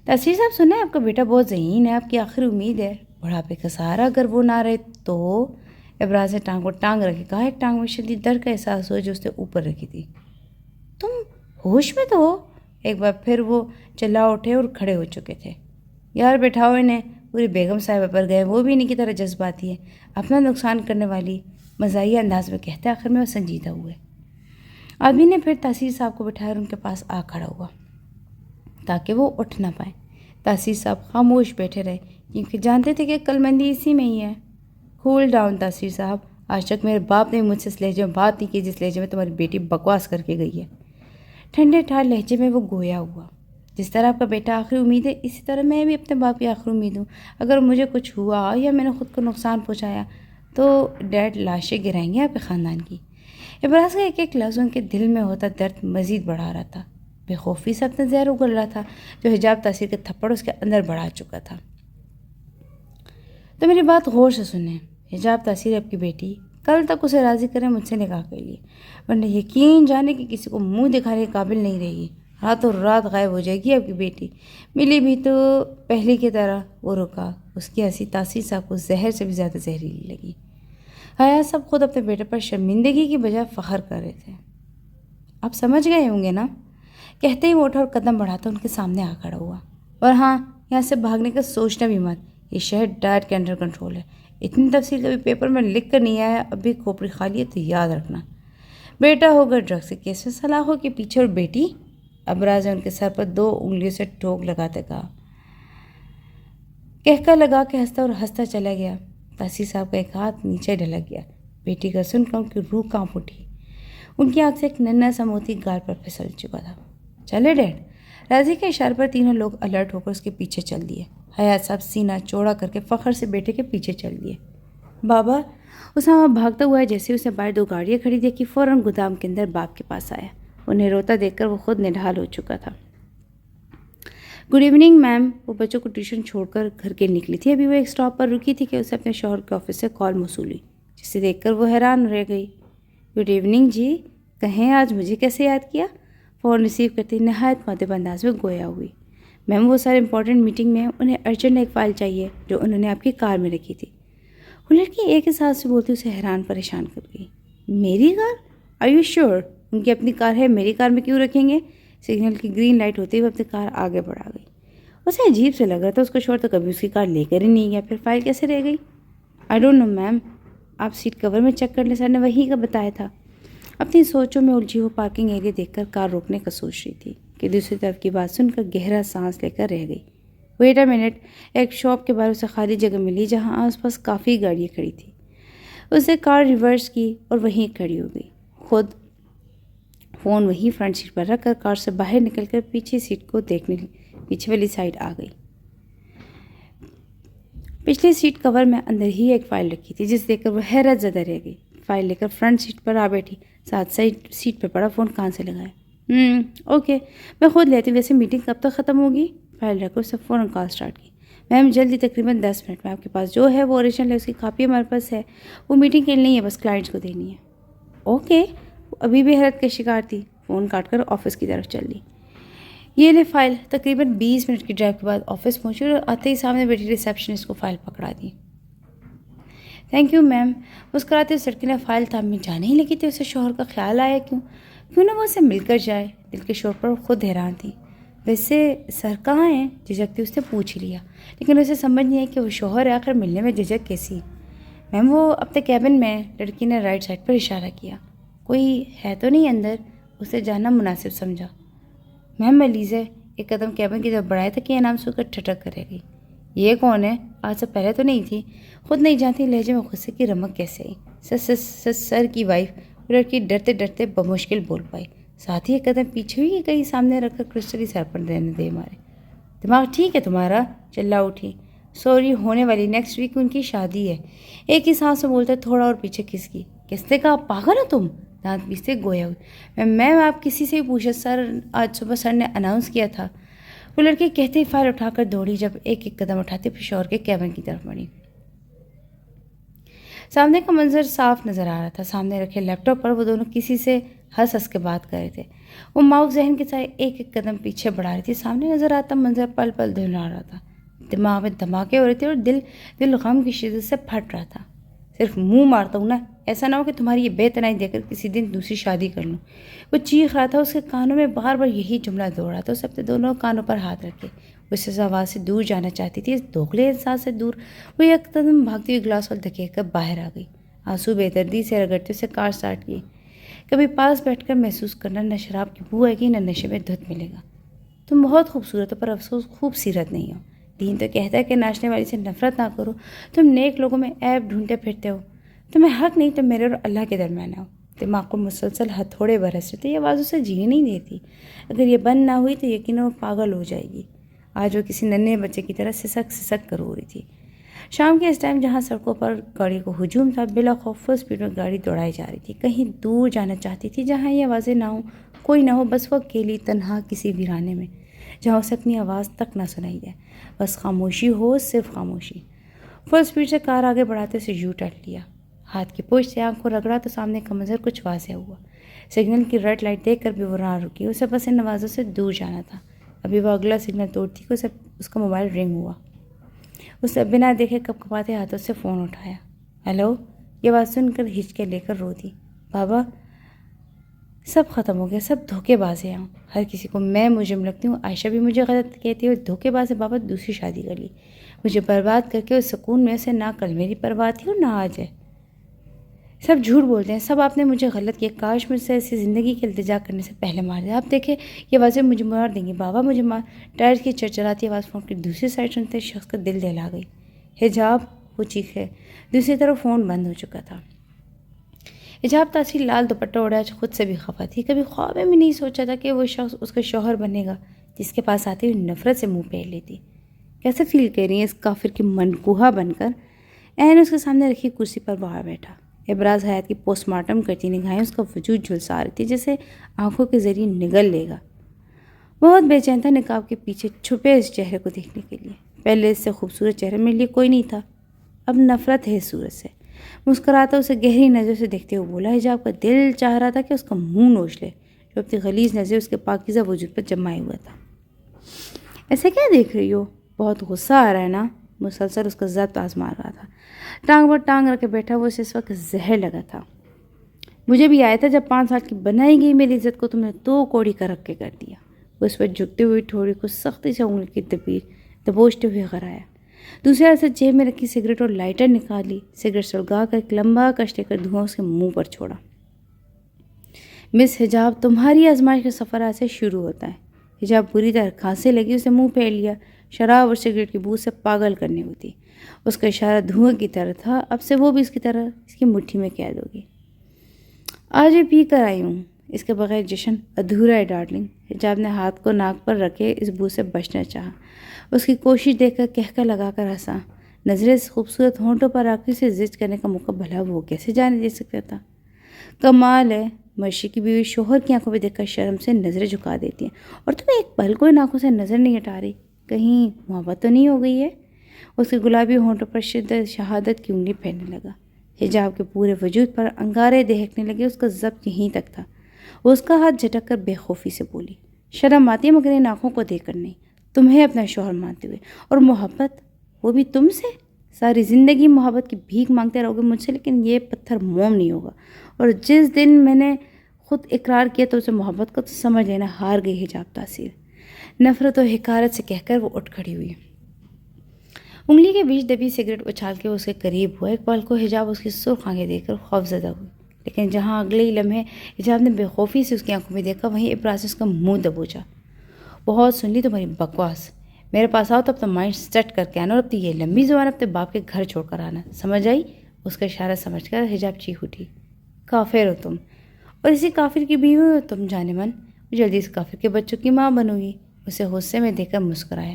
تحصیل صاحب سنا ہے آپ کا بیٹا بہت ذہین ہے، آپ کی آخری امید ہے، بڑھاپے کا سہارا۔ اگر وہ نہ رہے تو؟ ابراز نے ٹانگ کو ٹانگ رکھے کہا، ایک ٹانگ میں شدید درد کا احساس ہوا جو اس نے اوپر رکھی تھی۔ تم ہوش میں تو ہو؟ ایک بار پھر وہ چلا اٹھے اور کھڑے ہو چکے تھے۔ یار بٹھاؤ انہیں، پوری بیگم صاحبہ پر گئے، وہ بھی انہیں کی طرح جذباتی ہے، اپنا نقصان کرنے والی مزاحیہ انداز میں کہتے ہیں۔ آخر میں وہ سنجیدہ ہوئے۔ آدمی نے پھر تحصیل صاحب کو بٹھایا اور ان کے پاس آ کھڑا ہوا تاکہ وہ اٹھ نہ پائیں۔ تحصیل صاحب خاموش بیٹھے رہے کیونکہ جانتے تھے کہ عقل مندی اسی میں ہی ہے۔ کول ڈاؤن تحصیل صاحب، آج تک میرے باپ نے مجھ سے اس لہجے میں بات نہیں کی جس لہجے میں تمہاری بیٹی بکواس کر کے گئی ہے۔ ٹھنڈے ٹھار لہجے میں وہ گویا ہوا۔ جس طرح آپ کا بیٹا آخری امید ہے، اسی طرح میں بھی اپنے باپ کی آخری امید ہوں۔ اگر مجھے کچھ ہوا یا میں نے خود کو نقصان پہنچایا تو ڈیڈ لاشیں گرائیں گے آپ کے خاندان کی۔ ابراز کا ایک ایک لفظ ان کے دل میں ہوتا درد مزید بڑھا رہا تھا۔ بے خوفی سے اپنا زہر اگل رہا تھا جو حجاب تاثیر کے تھپڑ اس کے اندر بڑھا چکا تھا۔ تو میری بات غور سے سنیں، حجاب تاثیر آپ کی بیٹی، کل تک اسے راضی کریں مجھ سے نکاح کے لیے، ورنہ یقین جانے کہ کسی کو منہ دکھانے کے قابل نہیں رہے گی۔ راتوں رات غائب ہو جائے گی آپ کی بیٹی۔ ملی بھی تو پہلے کی طرح۔ وہ رکا، اس کی ہنسی تحصیل صاحب کو زہر سے بھی زیادہ زہریلی لگی۔ حیات صاحب خود اپنے بیٹے پر شرمندگی کی بجائے فخر کر رہے تھے۔ آپ سمجھ گئے ہوں گے نا؟ کہتے ہی وہ اٹھا اور قدم بڑھاتا ان کے سامنے آ کھڑا ہوا۔ اور ہاں، یہاں سے بھاگنے کا سوچنا بھی مت، یہ شہر ڈیڈ کے انڈر کنٹرول ہے۔ اتنی تفصیل کبھی پیپر میں لکھ کر نہیں آیا، اب بھی کھوپڑی خالی ہے تو یاد رکھنا۔ بیٹا ہوگا ڈرگ سے کیس میں سلاخوں کے پیچھے، اور بیٹی؟ ابراز نے ان کے سر پر 2 انگلیوں سے ٹوک لگاتے کہا۔ کہکا لگا کے ہنستا اور ہنستا چلا گیا۔ تحصیل صاحب کا ایک ہاتھ نیچے ڈھلک گیا۔ بیٹی کا سن کر ان کی روح کانپ اٹھی۔ ان کی آنکھ سے ایک ننھا سا موتی گال پر پھسل چکا تھا۔ چلے ڈیڈ؟ راضی کے اشارے پر تینوں لوگ الرٹ ہو کر اس کے پیچھے چل دیے۔ حیات صاحب سینہ چوڑا کر کے فخر سے بیٹے کے پیچھے چل دیے۔ بابا، اسامہ بھاگتا ہوا ہے، جیسے اسے باہر 2 گاڑیاں کھڑی دیکھی فوراً گودام کے اندر باپ کے پاس آیا۔ انہیں روتا دیکھ کر وہ خود نڈھال ہو چکا تھا۔ Good evening ma'am. وہ بچوں کو ٹیوشن چھوڑ کر گھر کے نکلی تھی، ابھی وہ ایک سٹاپ پر رکی تھی کہ اسے اپنے شوہر کے آفس سے کال موصول ہوئی، جسے دیکھ کر وہ حیران رہ گئی۔ گڈ ایوننگ جی، کہیں آج مجھے کیسے یاد کیا؟ فون ریسیو کرتے نہایت مؤدب انداز میں گویا ہوئی۔ میم وہ سارے امپورٹنٹ میٹنگ میں، انہیں ارجنٹ ایک فائل چاہیے جو انہوں نے آپ کی کار میں رکھی تھی۔ وہ لڑکی ایک حساب سے بولتی اسے حیران پریشان کر گئی۔ میری کار؟ Are you sure? ان کی اپنی کار ہے، میری کار میں کیوں رکھیں گے؟ سگنل کی گرین لائٹ ہوتے ہی وہ اپنی کار آگے بڑھا گئی۔ اسے عجیب سے لگ رہا تھا، اس کا شوہر تو کبھی اس کی کار لے کر ہی نہیں گیا، پھر فائل کیسے رہ گئی؟ آئی ڈونٹ نو میم، آپ سیٹ کور میں چیک کر لیں، سر نے وہی کا بتایا تھا۔ اپنی سوچوں میں الجھی وہ پارکنگ ایریا دیکھ کر کار روکنے کا سوچ رہی تھی کہ دوسری طرف کی بات سن کر گہرا سانس لے کر رہ گئی۔ ویٹ اے منٹ، ایک شاپ کے باہر اسے خالی جگہ ملی جہاں آس پاس کافی گاڑیاں کھڑی تھیں۔ اسے کار ریورس کی اور وہیں کھڑی ہو گئی۔ خود فون وہیں فرنٹ سیٹ پر رکھ کر کار سے باہر نکل کر پیچھے سیٹ کو دیکھنے پیچھے والی سائڈ آ گئی۔ پچھلے سیٹ کور میں اندر ہی ایک فائل رکھی تھی جس دیکھ کر وہ حیرت زدہ رہ گئی۔ فائل لے کر فرنٹ سیٹ پر آ بیٹھی، ساتھ سیٹ پہ پڑا فون کان سے لگایا۔ اوکے، میں خود لیتی ہوں، ویسے میٹنگ کب تک ختم ہوگی؟ فائل رکھ کر اسے فوراً کال سٹارٹ کی۔ میم جلدی، تقریباً 10 منٹ میں۔ آپ کے پاس جو ہے وہ اوریجنل ہے، اس کی کاپی ہمارے پاس ہے، وہ میٹنگ کے لیے نہیں ہے، بس کلائنٹس کو دینی ہے۔ اوکے۔ وہ ابھی بھی حیرت کا شکار تھی، فون کاٹ کر آفس کی طرف چل دی۔ یہ لے فائل. تقریباً 20 منٹ کی ڈرائیو کے بعد آفس پہنچی اور آتے ہی سامنے بیٹھی ریسیپشنسٹ کو فائل پکڑا دی. Thank you ma'am. مسکراتے اس لڑکی نے فائل تھامی جانے ہی لگی تھی. اسے شوہر کا خیال آیا کیوں نہ وہ اسے مل کر جائے. دل کے شور پر خود حیران تھی. ویسے سر کہاں ہیں؟ جھجکتی اس نے پوچھ لیا، لیکن اسے سمجھ نہیں آئی کہ وہ شوہر ہے، آخر ملنے میں جھجک کیسی. میم وہ اپنے کیبن میں. لڑکی نے رائٹ سائڈ پر اشارہ کیا. کوئی ہے تو نہیں اندر؟ اسے جاننا مناسب سمجھا. میم ملیز ہے. ایک قدم کیبن کی طرف بڑھایا تھا کہ یہ نام سن کر ٹھٹک کرے گئی. یہ کون ہے؟ آج سے پہلے تو نہیں تھی. خود نہیں جانتی لہجے میں غصے کی رمک کیسے آئی. سر کی وائف. وہ لڑکی ڈرتے ڈرتے بمشکل بول پائی. ساتھ ہی ایک قدم پیچھے ہوئی کہ کہیں سامنے رکھ کر کرسٹلی سر پر دینے دے مارے. دماغ ٹھیک ہے تمہارا؟ چلا اٹھی. سوری ہونے والی نیکسٹ ویک ان کی شادی ہے. ایک ہی سانس میں بولتے تھوڑا اور پیچھے کس نے کہا پاگل ہو تم؟ دانت پیستے گویا ہوئی. میم آپ کسی سے ہی پوچھا سر، آج صبح سر نے اناؤنس کیا تھا. وہ لڑکی کہتے ہی فائل اٹھا کر دوڑی. جب ایک ایک قدم اٹھاتے پھر شوہر کے کیبن کی طرف بڑھی. سامنے کا منظر صاف نظر آ رہا تھا. سامنے رکھے لیپ ٹاپ پر وہ دونوں کسی سے ہنس کے بات کر رہے تھے. وہ ماؤس ذہن کے سائے ایک ایک قدم پیچھے بڑھا رہی تھی. سامنے نظر آتا منظر پل پل دھلا رہا تھا. دماغ میں دھماکے ہو رہے تھے اور دل غم کی شدت سے پھٹ رہا تھا. صرف منہ مارتا ہوں نا، ایسا نہ ہو کہ تمہاری یہ بے تنائی دے کر کسی دن دوسری شادی کر لوں. وہ چیخ رہا تھا. اس کے کانوں میں بار بار یہی جملہ دوڑ رہا تھا. اسے اپنے دونوں کانوں پر ہاتھ رکھے وہ اس آواز سے دور جانا چاہتی تھی، اس دوگلے انسان سے دور. وہ ایک قدم بھاگتی ہوئی گلاس وال دھکیل کر باہر آ گئی. آنسو بے دردی سے رگڑتے اسے کار سٹارٹ کی. کبھی پاس بیٹھ کر محسوس کرنا، نہ شراب کی بو آئے گی نہ نشے میں دھت ملے گا. تم بہت خوبصورت ہو پر افسوس خوبصورت نہیں ہو. دین تو کہتا ہے کہ ناچنے والی سے نفرت نہ کرو. تم نیک لوگوں میں عیب ڈھونڈتے پھرتے ہو. تمہیں حق نہیں تم میرے اور اللہ کے درمیان ہو. دماغ کو مسلسل ہتھوڑے برس رہے تھے. یہ آواز اسے جینے نہیں دیتی. اگر یہ بند نہ ہوئی تو یقیناً وہ پاگل ہو جائے گی. آج وہ کسی ننھے بچے کی طرح سسک کر رو رہی تھی. شام کے اس ٹائم جہاں سڑکوں پر گاڑی کو ہجوم تھا، بلا خوف فل اسپیڈ میں گاڑی دوڑائی جا رہی تھی. کہیں دور جانا چاہتی تھی جہاں یہ آوازیں نہ ہوں، کوئی نہ ہو، بس وہ اکیلی تنہا کسی ویرانے میں جہاں اسے اپنی آواز تک نہ سنائی دے. بس خاموشی ہو، صرف خاموشی. فل اسپیڈ سے کار آگے بڑھاتے اسے یو ٹرن لیا. ہاتھ کی پوچھ سے آنکھ کو رگڑا تو سامنے کا منظر کچھ واضح ہوا. سگنل کی ریڈ لائٹ دیکھ کر بھی وہ نہ رکی. اسے بس ان نوازوں سے دور جانا تھا. ابھی وہ اگلا سگنل توڑتی کہ اس کا موبائل رنگ ہوا. اس نے بنا دیکھے کپ کپاتے ہاتھوں سے فون اٹھایا. ہیلو. یہ بات سن کر ہچکے لے کر رو دی. بابا سب ختم ہو گیا، سب دھوکے باز ہیں. ہر کسی کو میں مجرم لگتی ہوں. عائشہ بھی مجھے غلط کہتی ہے. دھوکے باز ہے بابا. دوسری شادی کر لی مجھے برباد کر کے. اس سکون میں سے نہ کل میری پرواہ تھی اور نہ آج ہے. سب جھوٹ بولتے ہیں. سب آپ نے مجھے غلط کیا. کاش مجھ سے ایسی زندگی کی التجا کرنے سے پہلے مار دیں. آپ دیکھیں یہ آوازیں مجھے مار دیں گی. بابا مجھے مار. ٹائر کی چرچراتی آواز فون کی دوسری سائڈ سنتے شخص کا دل دہلا گئی. حجاب. وہ چیخے. دوسری طرف فون بند ہو چکا تھا. حجاب تاثیر لال دوپٹہ اوڑھا. آج خود سے بھی خفا تھی. کبھی خواب میں نہیں سوچا تھا کہ وہ شخص اس کا شوہر بنے گا جس کے پاس آتی ہوئی نفرت سے منہ پھیر لیتی. کیسے فیل کر رہی ہیں اس کافر کی منکوہا بن کر؟ عین اس کے سامنے رکھی کرسی پر باہر بیٹھا. ابراز حیات کی پوسٹ مارٹم کرتی نگاہیں اس کا وجود جھلسا رہی تھی جیسے آنکھوں کے ذریعے نگل لے گا. بہت بے چین تھا نقاب کے پیچھے چھپے اس چہرے کو دیکھنے کے لیے. پہلے اس سے خوبصورت چہرے میرے لیے کوئی نہیں تھا. اب نفرت ہے اس صورت سے. مسکراتا اسے گہری نظر سے دیکھتے ہوئے بولا. حجاب کا دل چاہ رہا تھا کہ اس کا منہ نوچ لے جو اپنی غلیظ نظر اس کے پاکیزہ وجود پر جمائے ہوا تھا. ایسے کیا دیکھ رہی ہو؟ بہت غصہ آ رہا ہے نا؟ مسلسل اس کا ضبط آزما رہا تھا. ٹانگ پر ٹانگ رکھ کے بیٹھا وہ اسے اس وقت زہر لگا تھا. مجھے بھی آیا تھا جب 5 سال کی بنائی گئی میری عزت کو تم نے 2 کوڑی کا رکھ کے کر دیا. وہ اس پر جھکتے ہوئے ٹھوڑی کو سختی سے انگلی کی دبوچتے ہوئے غرایا. دوسرے ہاتھ سے جیب میں رکھی سگریٹ اور لائٹر نکالی. سگریٹ سلگا کر ایک لمبا کش لے کر دھواں اس کے منہ پر چھوڑا. مس حجاب تمہاری آزمائش کا سفر آج سے شروع ہوتا ہے. حجاب بری طرح کھانسنے لگی. اسے منہ پھیر لیا. شراب اور سگریٹ کی بو سے پاگل کرنے ہوتی. اس کا اشارہ دھواں کی طرح تھا. اب سے وہ بھی اس کی طرح اس کی مٹھی میں قید ہوگی. آج بھی پی کر آئی ہوں. اس کے بغیر جشن ادھورا ہے ڈارلنگ. حجاب نے ہاتھ کو ناک پر رکھے اس بو سے بچنا چاہا. اس کی کوشش دیکھ کر کہکا لگا کر ہنسا. نظریں اس خوبصورت ہونٹوں پر آ کے اسے زج کرنے کا موقع بھلا وہ کیسے جانے دے سکتا تھا. کمال ہے. مرشی کی بیوی شوہر کی آنکھوں پہ دیکھ کر شرم سے نظریں جھکا دیتی ہیں اور تم ایک پل کو ان آنکھوں سے نظر نہیں ہٹا رہی. کہیں محبت تو نہیں ہو گئی ہے؟ اس کے گلابی ہونٹوں پر شدت شہادت کی انگلی پھیرنے لگا. حجاب کے پورے وجود پر انگارے دہکنے لگے. اس کا ضبط یہیں تک تھا. وہ اس کا ہاتھ جھٹک کر بے خوفی سے بولی. شرم آتی ہے مگر ان آنکھوں کو دیکھ کر نہیں، تمہیں اپنا شوہر مانتے ہوئے، اور محبت وہ بھی تم سے۔ ساری زندگی محبت کی بھیک مانگتے رہو گے مجھ سے، لیکن یہ پتھر موم نہیں ہوگا۔ اور جس دن میں نے خود اقرار کیا تو اسے محبت کو، تو سمجھ لینا ہار گئی حجاب تاثیر۔ نفرت و حقارت سے کہہ کر وہ اٹھ کھڑی ہوئی، انگلی کے بیچ دبی سگریٹ اچھال کے اس کے قریب ہوا۔ ایک پل کو حجاب اس کی سرخ آنکھیں دیکھ کر خوفزدہ ہوئی، لیکن جہاں اگلے ہی لمحے حجاب نے بے خوفی سے اس کی آنکھوں میں دیکھا، وہیں ابراز سے اس کا منہ دبوچا۔ بہت سن لی تمہاری بکواس، میرے پاس آؤ تو اپنا مائنڈ سیٹ کر کے آنا، اور اپنی یہ لمبی زبان اپنے باپ کے گھر چھوڑ کر آنا، سمجھ آئی؟ اس کا اشارہ سمجھ کر حجاب چیخ اٹھی، کافر ہو تم، اور اسی کافر کی بیوی ہو تم جانے من، جلدی اس کافر کے بچوں کی ماں بنو گی۔ اسے غصے میں دیکھ کر مسکرایا،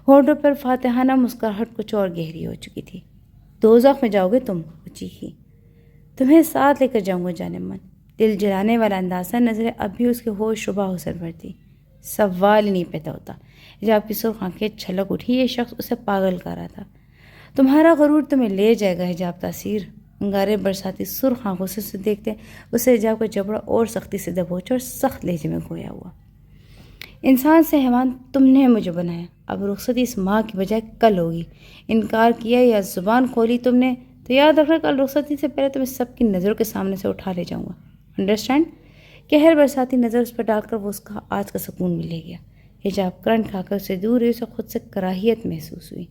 ہونٹوں پر فاتحانہ مسکراہٹ کچھ اور گہری ہو چکی تھی۔ دوزخ میں جاؤ گے تم، وہ چیخی، تمہیں ساتھ لے کر جاؤں گا جانے من۔ دل جلانے والا اندازہ، نظریں اب بھی اس کے ہوش شبہ حسن پر تھی۔ سوال ہی نہیں پیدا ہوتا۔ حجاب کی سرخ آنکھیں چھلک اٹھی، یہ شخص اسے پاگل کر رہا تھا۔ تمہارا غرور تمہیں لے جائے گا حجاب تاثیر۔ انگارے برساتی سرخ آنکھوں سے اسے دیکھتے اسے حجاب کا جبڑا اور سختی سے دبوچا اور سخت لہجے میں گویا ہوا، انسان سے حیوان تم نے مجھے بنایا، اب رخصتی اس ماہ کی بجائے کل ہوگی۔ انکار کیا یا زبان کھولی تم نے تو یاد رکھنا کل رخصتی سے پہلے تمہیں سب کی نظروں کے سامنے سے اٹھا لے جاؤں گا، انڈرسٹینڈ؟ قہر برساتی نظر اس پر ڈال کر وہ اس کا آج کا سکون بھی لے گیا۔ حجاب کرنٹ کھا کر اسے دور ہوئی، اسے خود سے کراہیت محسوس ہوئی۔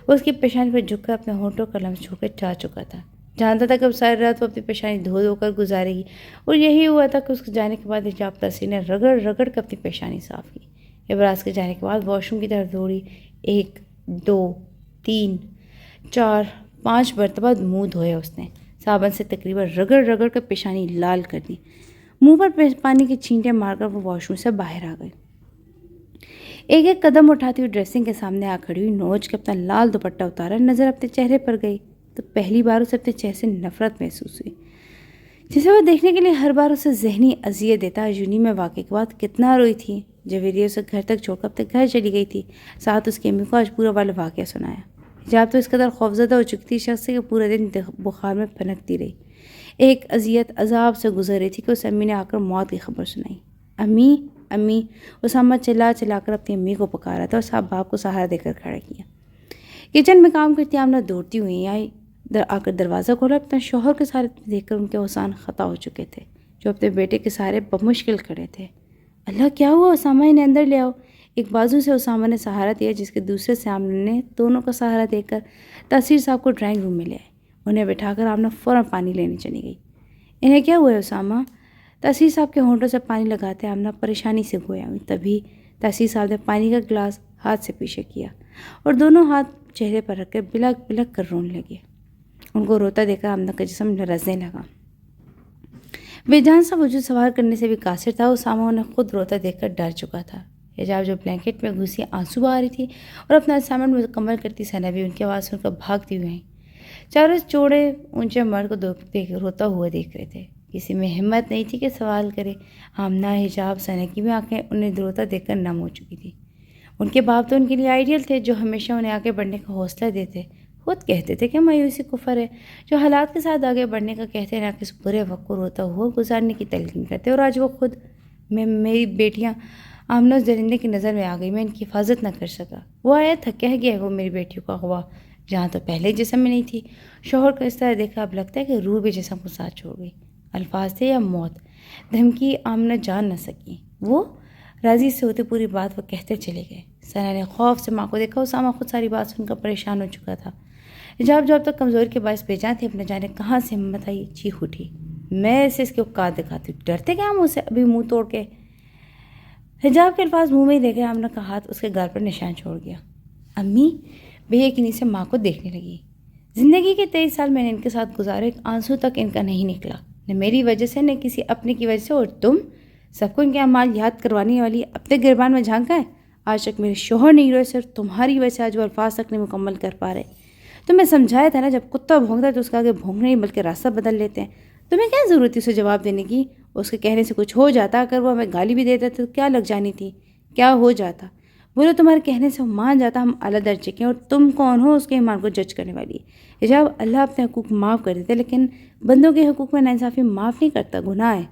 وہ اس کی پیشانی پر جھک کر اپنے ہونٹوں کا لمس چھو کر چاہ چکا تھا، جانتا تھا کہ اب ساری رات وہ اپنی پیشانی دھو دھو کر گزارے گی، اور یہی ہوا تھا کہ اس کے جانے کے بعد حجاب تاثیر نے رگڑ رگڑ کر اپنی پیشانی صاف کی۔ ابراز کے جانے کے بعد واش روم کی طرف دوڑی، 1 2 3 4 5 مرتبہ منہ دھویا اس نے، صابن سے تقریباً رگڑ رگڑ کر پیشانی لال کر دی۔ منہ پر پانی کی چھینٹیں مار کر وہ واش روم سے باہر آ گئی۔ ایک ایک قدم اٹھاتی ہوئی ڈریسنگ کے سامنے آ کھڑی ہوئی، نوچ کے اپنا لال دوپٹہ اتارا، نظر اپنے چہرے پر گئی تو پہلی بار اسے اپنے چہرے سے نفرت محسوس ہوئی، جسے وہ دیکھنے کے لیے ہر بار اسے ذہنی اذیت دیتا۔ یونی میں واقعے کے بعد کتنا روئی تھی جب ویریہ اسے گھر تک چھوڑ کر اپنے گھر چلی گئی تھی، ساتھ اس کی امی کو آج پورا والا واقعہ سنایا۔ حجاب تو اس قدر خوفزدہ ہو چکی تھی شخص سے کہ پورے دن بخار میں پھنکتی رہی، ایک اذیت عذاب سے گزر رہی تھی کہ اس امی نے آ کر موت کی خبر سنائی۔ امی امی، اسامہ چلا چلا کر اپنی امی کو پکارا تھا اور صاحب باپ کو سہارا دے کر کھڑا کیا۔ کچن میں کام کرتی آمنہ دوڑتی ہوئی آئی، آ کر دروازہ کھولا، اپنے شوہر کے سہارے دیکھ کر ان کے حسان خطا ہو چکے تھے، جو اپنے بیٹے کے سہارے بمشکل کھڑے تھے۔ اللہ کیا ہوا اسامہ، انہیں اندر لے آؤ۔ ایک بازو سے اسامہ نے سہارا دیا، جس کے دوسرے سے آمنہ نے دونوں کا سہارا دے کر تاثیر صاحب کو ڈرائنگ روم میں لے آئے۔ انہیں بٹھا کر آمنہ فوراً پانی لینے چلی گئی۔ انہیں کیا ہوا ہے اسامہ؟ تاثیر صاحب کے ہونٹوں سے پانی لگاتے آمنہ پریشانی سے گویا ہوئی۔ تبھی تاثیر صاحب نے پانی کا گلاس ہاتھ سے پیچھے کیا اور دونوں ہاتھ چہرے پر رکھ کر بلک بلک کر رونے لگے۔ ان کو روتا دیکھ کر آمنہ کا جسم لرزنے لگا۔ بے جان سا وجود سوار کرنے سے بھی قاصر تھا۔ اسامہ انہیں خود روتا دیکھ کر ڈر چکا تھا۔ حجاب جو بلینکٹ میں گھسی آنسو بہا رہی تھی اور اپنا اسائنمنٹ مکمل کرتی سنبھی ان کی آواز سن کر بھاگتی ہوئی آئیں۔ چاروں چوڑے اونچے مرد کو روتا ہوا دیکھ رہے تھے، کسی میں ہمت نہیں تھی کہ سوال کرے۔ آمنہ، حجاب، سنکی میں آنکھیں انہیں روتا دیکھ کر نم ہو چکی تھی۔ ان کے باپ تو ان کے لیے آئیڈیل تھے، جو ہمیشہ انہیں آگے بڑھنے کا حوصلہ دیتے، خود کہتے تھے کہ مایوسی کفر ہے، جو حالات کے ساتھ آگے بڑھنے کا کہتے نہ کہ اس برے وقت کو روتا ہوا گزارنے کی تلقین کرتے۔ اور آج وہ خود میری بیٹیاں آمنہ اس درندے کی نظر میں آ گئی، میں ان کی حفاظت نہ کر سکا۔ وہ آیا تھا، کہہ گیا وہ میری بیٹیوں کا اغوا، جہاں تو پہلے جسم میں نہیں تھی۔ شوہر کو اس طرح دیکھا اب لگتا ہے کہ روح بھی جسم کو ساتھ چھوڑ گئی۔ الفاظ تھے یا موت؟ دھمکی آمنہ جان نہ سکی۔ وہ راضی سے ہوتے پوری بات وہ کہتے چلے گئے۔ ثنا نے خوف سے ماں کو دیکھا۔ اسامہ خود ساری بات سن کر پریشان ہو چکا تھا۔ حجاب جو اب تک کمزوری کے باعث بے جان تھی، اپنے جانے کہاں سے ہمت آئی، چیخ اٹھی، میں اسے اس کے اوقات دکھاتی ہوں، ڈرتے کیا ہم اسے ابھی منہ توڑ کے؟ حجاب کے الفاظ منہ میں ہی دیکھے آمنہ کا ہاتھ اس کے گال پر نشان چھوڑ گیا۔ امی بے یقینی سے ماں کو دیکھنے لگی۔ زندگی کے 23 سال میں نے ان کے ساتھ گزارے، ایک آنسو تک ان کا نہیں نکلا، نہ میری وجہ سے نہ کسی اپنے کی وجہ سے، اور تم سب کو ان کے اعمال یاد کروانے والی اپنے گربان میں جھانکا ہے۔ آج تک میرے شوہر نہیں روئے، صرف تمہاری وجہ سے آج وہ الفاظ تک نہیں مکمل کر پا رہے۔ تمہیں سمجھایا تھا نا، جب کتا بھونکتا ہے تو اس کا آگے بھونکنا نہیں بلکہ راستہ بدل لیتے ہیں۔ تمہیں کیا ضرورت تھی اسے جواب دینے کی؟ اس کے کہنے سے کچھ ہو جاتا، اگر وہ ہمیں گالی بھی دیتا تو کیا لگ جانی تھی؟ کیا ہو جاتا؟ بولو تمہارے کہنے سے وہ مان جاتا، ہم اعلیٰ درجے کے ہیں، اور تم کون ہو اس کے ایمان کو جج کرنے والی؟ حجاب، اللہ اپنے حقوق معاف کر دیتے، لیکن بندوں کے حقوق میں ناانصافی معاف نہیں کرتا، گناہ ہے۔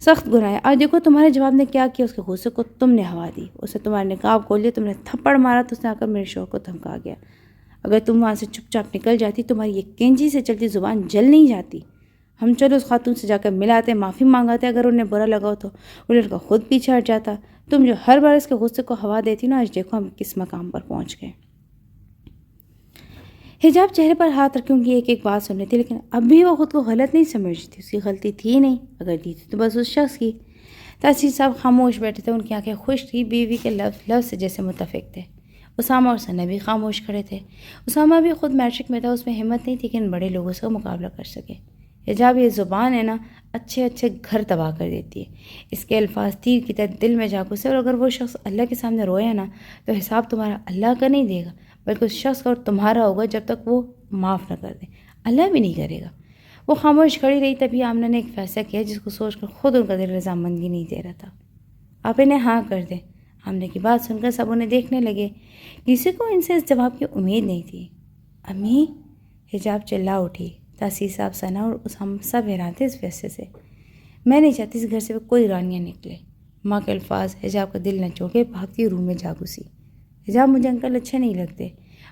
سخت گناہ ہے۔ آج دیکھو تمہارے جواب نے کیا کیا، اس کے غصے کو تم نے ہوا دی، اسے تمہارے نقاب کھول دیا، تم نے تھپڑ مارا تو اس نے آ کر میرے شوہر کو دھمکا گیا۔ اگر تم وہاں سے چپ چاپ نکل جاتی، تمہاری یہ کینچی سے چلتی زبان جل نہیں جاتی۔ ہم چلو اس خاتون سے جا کر ملاتے، معافی مانگاتے، اگر انہیں برا لگا ہو تو وہ لڑکا خود پیچھے ہٹ جاتا۔ تم جو ہر بار اس کے غصے کو ہوا دیتی نا، آج دیکھو ہم کس مقام پر پہنچ گئے۔ حجاب چہرے پر ہاتھ رکھے ان کی ایک ایک بات سن رہی تھی، لیکن اب بھی وہ خود کو غلط نہیں سمجھ رہی تھی، اس کی غلطی تھی نہیں، اگر دی تھی تو بس اس شخص کی۔ تاثیر صاحب خاموش بیٹھے تھے، ان کی آنکھیں خشک تھی، بیوی کے لفظ سے جیسے متفق تھے۔ اسامہ اور ثنا بھی خاموش کھڑے تھے۔ اسامہ بھی خود میٹرک میں تھا، اس میں ہمت نہیں تھی کہ ان بڑے لوگوں سے مقابلہ کر سکے۔ حجاب یہ زبان ہے نا، اچھے اچھے گھر تباہ کر دیتی ہے۔ اس کے الفاظ تیر کی طرح دل میں جا گھسے، اور اگر وہ شخص اللہ کے سامنے رویا نا تو حساب تمہارا اللہ کا نہیں دے گا، بلکہ اس شخص کا اور تمہارا ہوگا، جب تک وہ معاف نہ کر دے اللہ بھی نہیں کرے گا۔ وہ خاموش کھڑی رہی، تبھی آمنہ نے ایک فیصلہ کیا جس کو سوچ کر خود ان کا دل رضامندگی نہیں دے رہا تھا۔ آپ انہیں ہاں کر دیں۔ آمنہ کی بات سن کر سب انہیں دیکھنے لگے، کسی کو ان سے اس جواب کی امید نہیں تھی۔ امی، حجاب چلا اٹھی۔ تاثیر صاحب، ثنا اور اسامہ سب حیران تھے اس فیصلے سے۔ میں نہیں چاہتی اس گھر سے کوئی رانیاں نکلے۔ ماں کے الفاظ حجاب کا دل نہ چوکے، بھاگتی روم میں جا گھسی۔ حجاب، مجھے انکل اچھے نہیں لگتے۔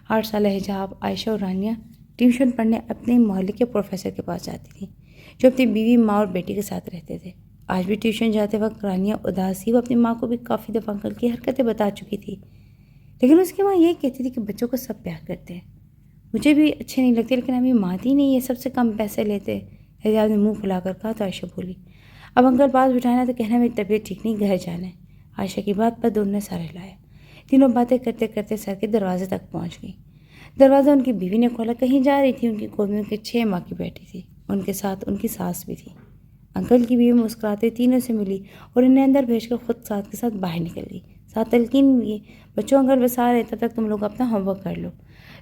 8 سالہ حجاب، عائشہ اور رانیہ ٹیوشن پڑھنے اپنے محلے کے پروفیسر کے پاس جاتی تھیں، جو اپنی بیوی، ماں اور بیٹی کے ساتھ رہتے تھے۔ آج بھی ٹیوشن جاتے وقت رانیہ اداس تھی، وہ اپنی ماں کو بھی کافی دفعہ انکل کی حرکتیں بتا چکی تھی، لیکن اس کی ماں یہ کہتی تھی کہ بچوں کو سب پیار کرتے ہیں۔ مجھے بھی اچھے نہیں لگتے، لیکن ابھی مانتی نہیں ہے، سب سے کم پیسے لیتے۔ حجاب نے منہ پھلا کر کہا تو عائشہ بولی، اب انکل پاس بٹھانا تو کہنا میری طبیعت ٹھیک نہیں، گھر جانا ہے۔ عائشہ کی بات پر دونوں نے سر ہلایا۔ تینوں باتیں کرتے کرتے سر کے دروازے تک پہنچ گئی۔ دروازہ ان کی بیوی نے کھولا، کہیں جا رہی تھی۔ ان کی گود میں ان کے 6 ماہ کی بیٹی تھی، ان کے ساتھ ان کی ساس بھی تھی۔ انکل کی بیوی مسکراتے تینوں سے ملی اور انہیں اندر بھیج کر خود ساتھ کے ساتھ باہر نکل گئی۔ ساتھ تلقین بھی، بچوں انکل بس آ رہے، تب تک تم لوگ اپنا ہوم ورک کر لو۔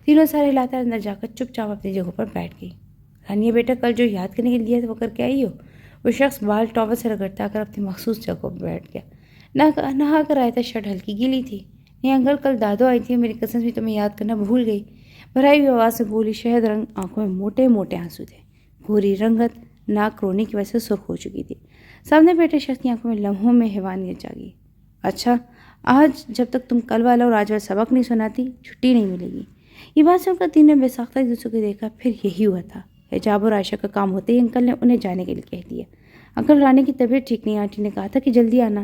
تینوں سر ہلاتے اندر جا کر چپ چاپ اپنی جگہوں پر بیٹھ گئی۔ رانیہ، بیٹا کل جو یاد کرنے کے لیے وہ کر کے آئی ہو؟ وہ شخص بال ٹاول سے رگڑتا کر اپنی مخصوص جگہ پر بیٹھ گیا۔ نہا کر آیا تھا، شرٹ ہلکی گیلی تھی۔ نہیں انکل، کل دادو آئی تھی، میری کزنس بھی تمہیں یاد کرنا بھول گئی، بھرائی ہوئی آواز سے بولی۔ شہد رنگ آنکھوں میں موٹے موٹے آنسو تھے، گھوری رنگت، ناک رونے کی وجہ سے سرخ ہو چکی تھی۔ سامنے بیٹھے شخص کی آنکھوں میں لمحوں میں حیوانیت جاگی۔ اچھا، آج جب تک تم کل والا اور آج والا سبق نہیں سناتی، چھٹی نہیں ملے گی۔ یہ بات سن کر تینوں بے ساختہ ایک دوسرے کو دیکھا، پھر یہی ہوا تھا۔ حجاب اور عائشہ کا کام ہوتے ہی انکل نے انہیں جانے کے لیے کہہ دیا۔ انکل، رانی کی طبیعت ٹھیک نہیں، آنٹی نے کہا تھا کہ جلدی آنا،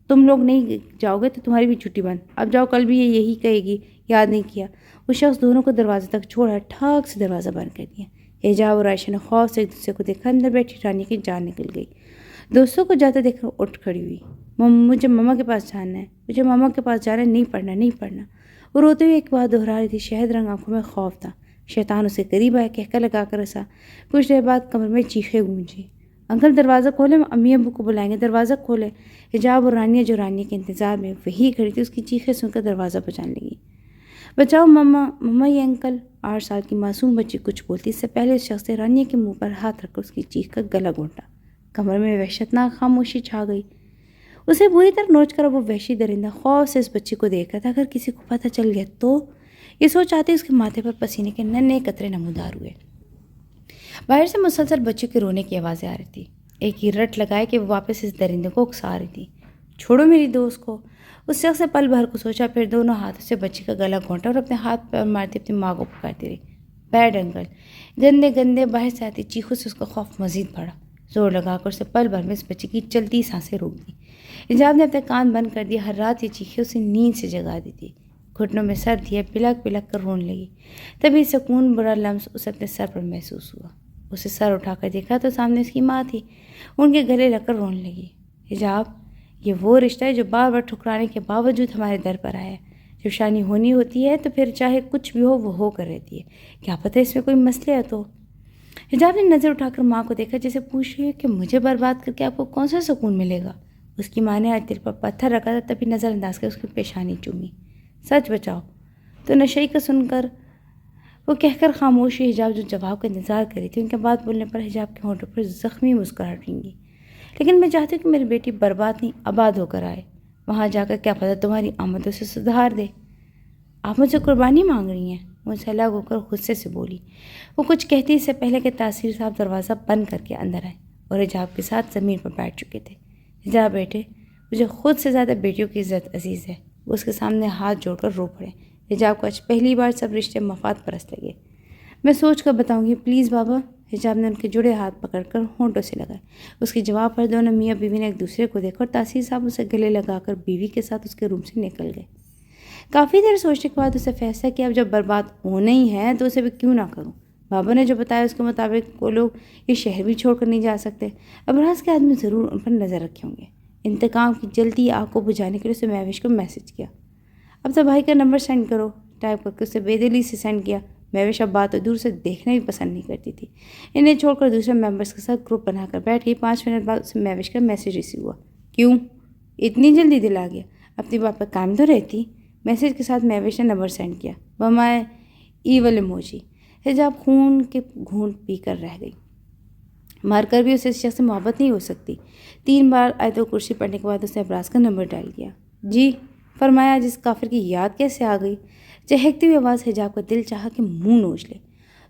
تم لوگ نہیں جاؤ گے تو تمہاری بھی چھٹی بند۔ اب جاؤ، کل بھی یہ یہی کہے گی، یاد نہیں کیا۔ وہ شخص دونوں کو دروازے تک چھوڑا، ٹھاک سے دروازہ بند کر دیا۔ حجاب اور عائشہ نے خوف سے ایک دوسرے کو دیکھا، اندر بیٹھی رانی کی جان نکل گئی۔ دوستوں کو جاتے دیکھ کر اٹھ کھڑی ہوئی۔ مجھے ماما کے پاس جانا ہے، مجھے ماما کے پاس جانا ہے، نہیں پڑھنا نہیں پڑھنا۔ وہ روتے ہوئے ایک بات دہرا رہی تھی۔ شہد رنگ آنکھوں میں خوف تھا۔ شیطان اسے قریب آیا، کہہ کر لگا کر ہنسا۔ کچھ دیر بعد کمر میں چیخیں گونجی، انکل دروازہ کھولے، امی ابو کو بلائیں گے، دروازہ کھولے۔ حجاب اور رانیہ جو رانیہ کے انتظار میں وہی کھڑی تھی، اس کی چیخیں سن کر دروازہ بجانے لگی۔ بچاؤ ماما، ماما یہ انکل۔ 8 سال کی معصوم بچی کچھ بولتی اس سے پہلے اس شخص نے رانیہ کے منہ پر ہاتھ رکھ کر اس کی چیخ کا گلا گھونٹا۔ کمر میں وحشتناک خاموشی چھا گئی۔ اسے بری طرح نوچ کر وہ وحشی درندہ خوف سے اس بچی کو دیکھ رہا تھا۔ اگر کسی کو پتہ چل گیا تو؟ یہ سوچ آتے اس کے ماتھے پر پسینے کے ننھے قطرے نمودار ہوئے۔ باہر سے مسلسل بچوں کے رونے کی آوازیں آ رہی تھی۔ ایک ہی رٹ لگائے کہ وہ واپس اس درندے کو اکسا رہی تھی۔ چھوڑو میری دوست کو۔ اس شخص نے پل بھر کو سوچا، پھر دونوں ہاتھوں سے بچی کا گلا گھونٹا اور اپنے ہاتھ پر مارتی اپنی ماں کو پکارتی رہی، بیڈ انکل۔ گندے گندے باہر سے آتی چیخوں سے اس کا خوف مزید بڑھا۔ زور لگا کر اسے پل بھر میں اس بچی کی چلتی سانسیں روک دی۔ حجاب نے اپنے کان بند کر دیا، ہر رات یہ چیخیں اسے نیند سے جگا دیتی۔ گھٹنوں میں سر دیا، پلک پلک کر رونے لگی۔ تبھی سکون برا لمس اسے اپنے سر پر محسوس ہوا۔ اسے سر اٹھا کر دیکھا تو سامنے اس کی ماں تھی، ان کے گلے لگ کر رونے لگی۔ حجاب، یہ وہ رشتہ ہے جو بار بار ٹھکرانے کے باوجود ہمارے در پر آیا ہے۔ جب شانی ہونی ہوتی ہے تو پھر چاہے کچھ بھی ہو وہ ہو کر رہتی ہے، کیا پتہ اس میں کوئی مسئلہ ہے تو۔ حجاب نے نظر اٹھا کر ماں کو دیکھا، جیسے پوچھ رہی ہے کہ مجھے برباد کر کے آپ کو کون سا سکون ملے گا۔ اس کی ماں نے آج دل پر پتھر رکھا تھا، تبھی نظر انداز کر اس کی پیشانی چومی۔ سچ بچاؤ تو نشئی کا سن کر وہ کہہ کر خاموش ہوئی۔ حجاب جو جواب کا انتظار کر رہی تھی، ان کے بات بولنے پر حجاب کے ہونٹوں پر زخمی مسکراہٹ رنگی۔ لیکن میں چاہتی ہوں کہ میری بیٹی برباد نہیں آباد ہو کر آئے، وہاں جا کر کیا پتہ تمہاری آمدوں سے سدھار دے۔ آپ مجھ سے قربانی مانگ رہی ہیں؟ مجھ سے الگ ہو کر غصے سے بولی۔ وہ کچھ کہتی اس سے پہلے کہ تاثیر صاحب دروازہ بند کر کے اندر آئے۔ اور حجاب کے ساتھ زمین پر بیٹھ چکے تھے۔ حجاب بیٹے، مجھے خود سے زیادہ بیٹیوں کی عزت عزیز ہے۔ وہ اس کے سامنے ہاتھ جوڑ کر رو پڑے۔ حجاب کو آج پہلی بار سب رشتے مفاد پرست لگے۔ میں سوچ کر بتاؤں گی، پلیز بابا۔ حجاب نے ان کے جڑے ہاتھ پکڑ کر ہونٹوں سے لگائے۔ اس کے جواب پر دونوں میاں بیوی نے ایک دوسرے کو دیکھا اور تاثیر صاحب اسے گلے لگا کر بیوی کے ساتھ اس کے روم سے نکل گئے۔ کافی دیر سوچنے کے بعد اسے فیصلہ کیا، اب جب برباد ہونا ہی ہے تو اسے بھی کیوں نہ کروں۔ بابا نے جو بتایا اس کے مطابق وہ لوگ یہ شہر بھی چھوڑ کر نہیں جا سکتے۔ ابراز کے آدمی ضرور ان پر نظر رکھے ہوں گے۔ انتقام کی جلدی آگ کو بجھانے کے لیے اسے مہوش کو میسج کیا، اب تو بھائی کا نمبر سینڈ کرو۔ ٹائپ کر کے اسے بے دلی سے سینڈ کیا۔ مہوش اب بات دور سے دیکھنا بھی پسند نہیں کرتی تھی۔ انہیں چھوڑ کر دوسرے ممبرس کے ساتھ گروپ بنا کر بیٹھ گئی۔ 5 منٹ بعد اسے مہوش کا میسج ریسیو ہوا۔ کیوں اتنی جلدی دل آ گیا؟ اپنی بات پر قائم تو رہتی۔ میسج کے ساتھ مہوش نے نمبر سینڈ کیا، بمائے ایول ایموجی۔ حجاب خون کے گھونٹ پی کر رہ گئی۔ مار کر بھی اسے اس شخص سے محبت نہیں ہو سکتی۔ 3 بار آیت کرسی پڑھنے کے بعد اس نے ابراز کا نمبر ڈائل کیا۔ جی فرمایا۔ جس کافر کی یاد کیسے آ گئی؟ چہکتی ہوئی آواز حجاب کا دل چاہا کہ منہ نوچ لے۔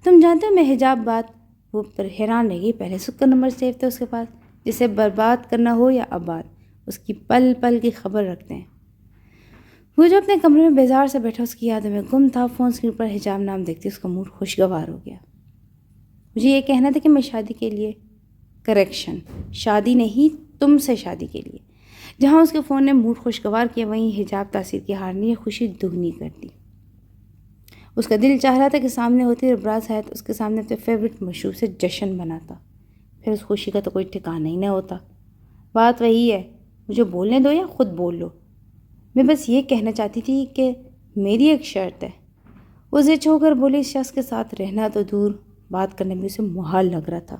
تم جانتے ہو میں حجاب بات وہ پر حیران رہ گئی۔ پہلے سے کا نمبر سیو تھا اس کے پاس، جسے برباد کرنا ہو یا آباد، اس کی پل پل کی خبر رکھتے ہیں۔ وہ جو اپنے کمرے میں بیزار سے بیٹھا اس کی یادوں میں گم تھا۔ فون اسکرین پر حجاب نام دیکھتی اس کا موڈ خوشگوار ہو گیا۔ مجھے یہ کہنا تھا کہ میں شادی کے لیے کریکشن شادی نہیں، تم سے شادی کے لیے۔ جہاں اس کے فون نے موڈ خوشگوار کیا، وہیں حجاب تاثیر کی ہار نے یہ خوشی دگنی کر دی۔ اس کا دل چاہ رہا تھا کہ سامنے ہوتی ابراز حیات اس کے سامنے اپنے فیوریٹ مشروب سے جشن مناتا، پھر اس خوشی کا تو کوئی ٹھکانہ ہی نہ ہوتا۔ بات وہی ہے، مجھے بولنے دو یا خود بول لو۔ میں بس یہ کہنا چاہتی تھی کہ میری ایک شرط ہے۔ وہ زچ ہو کر بولی، اس شخص کے ساتھ رہنا تو دور، بات کرنے میں اسے محال لگ رہا تھا۔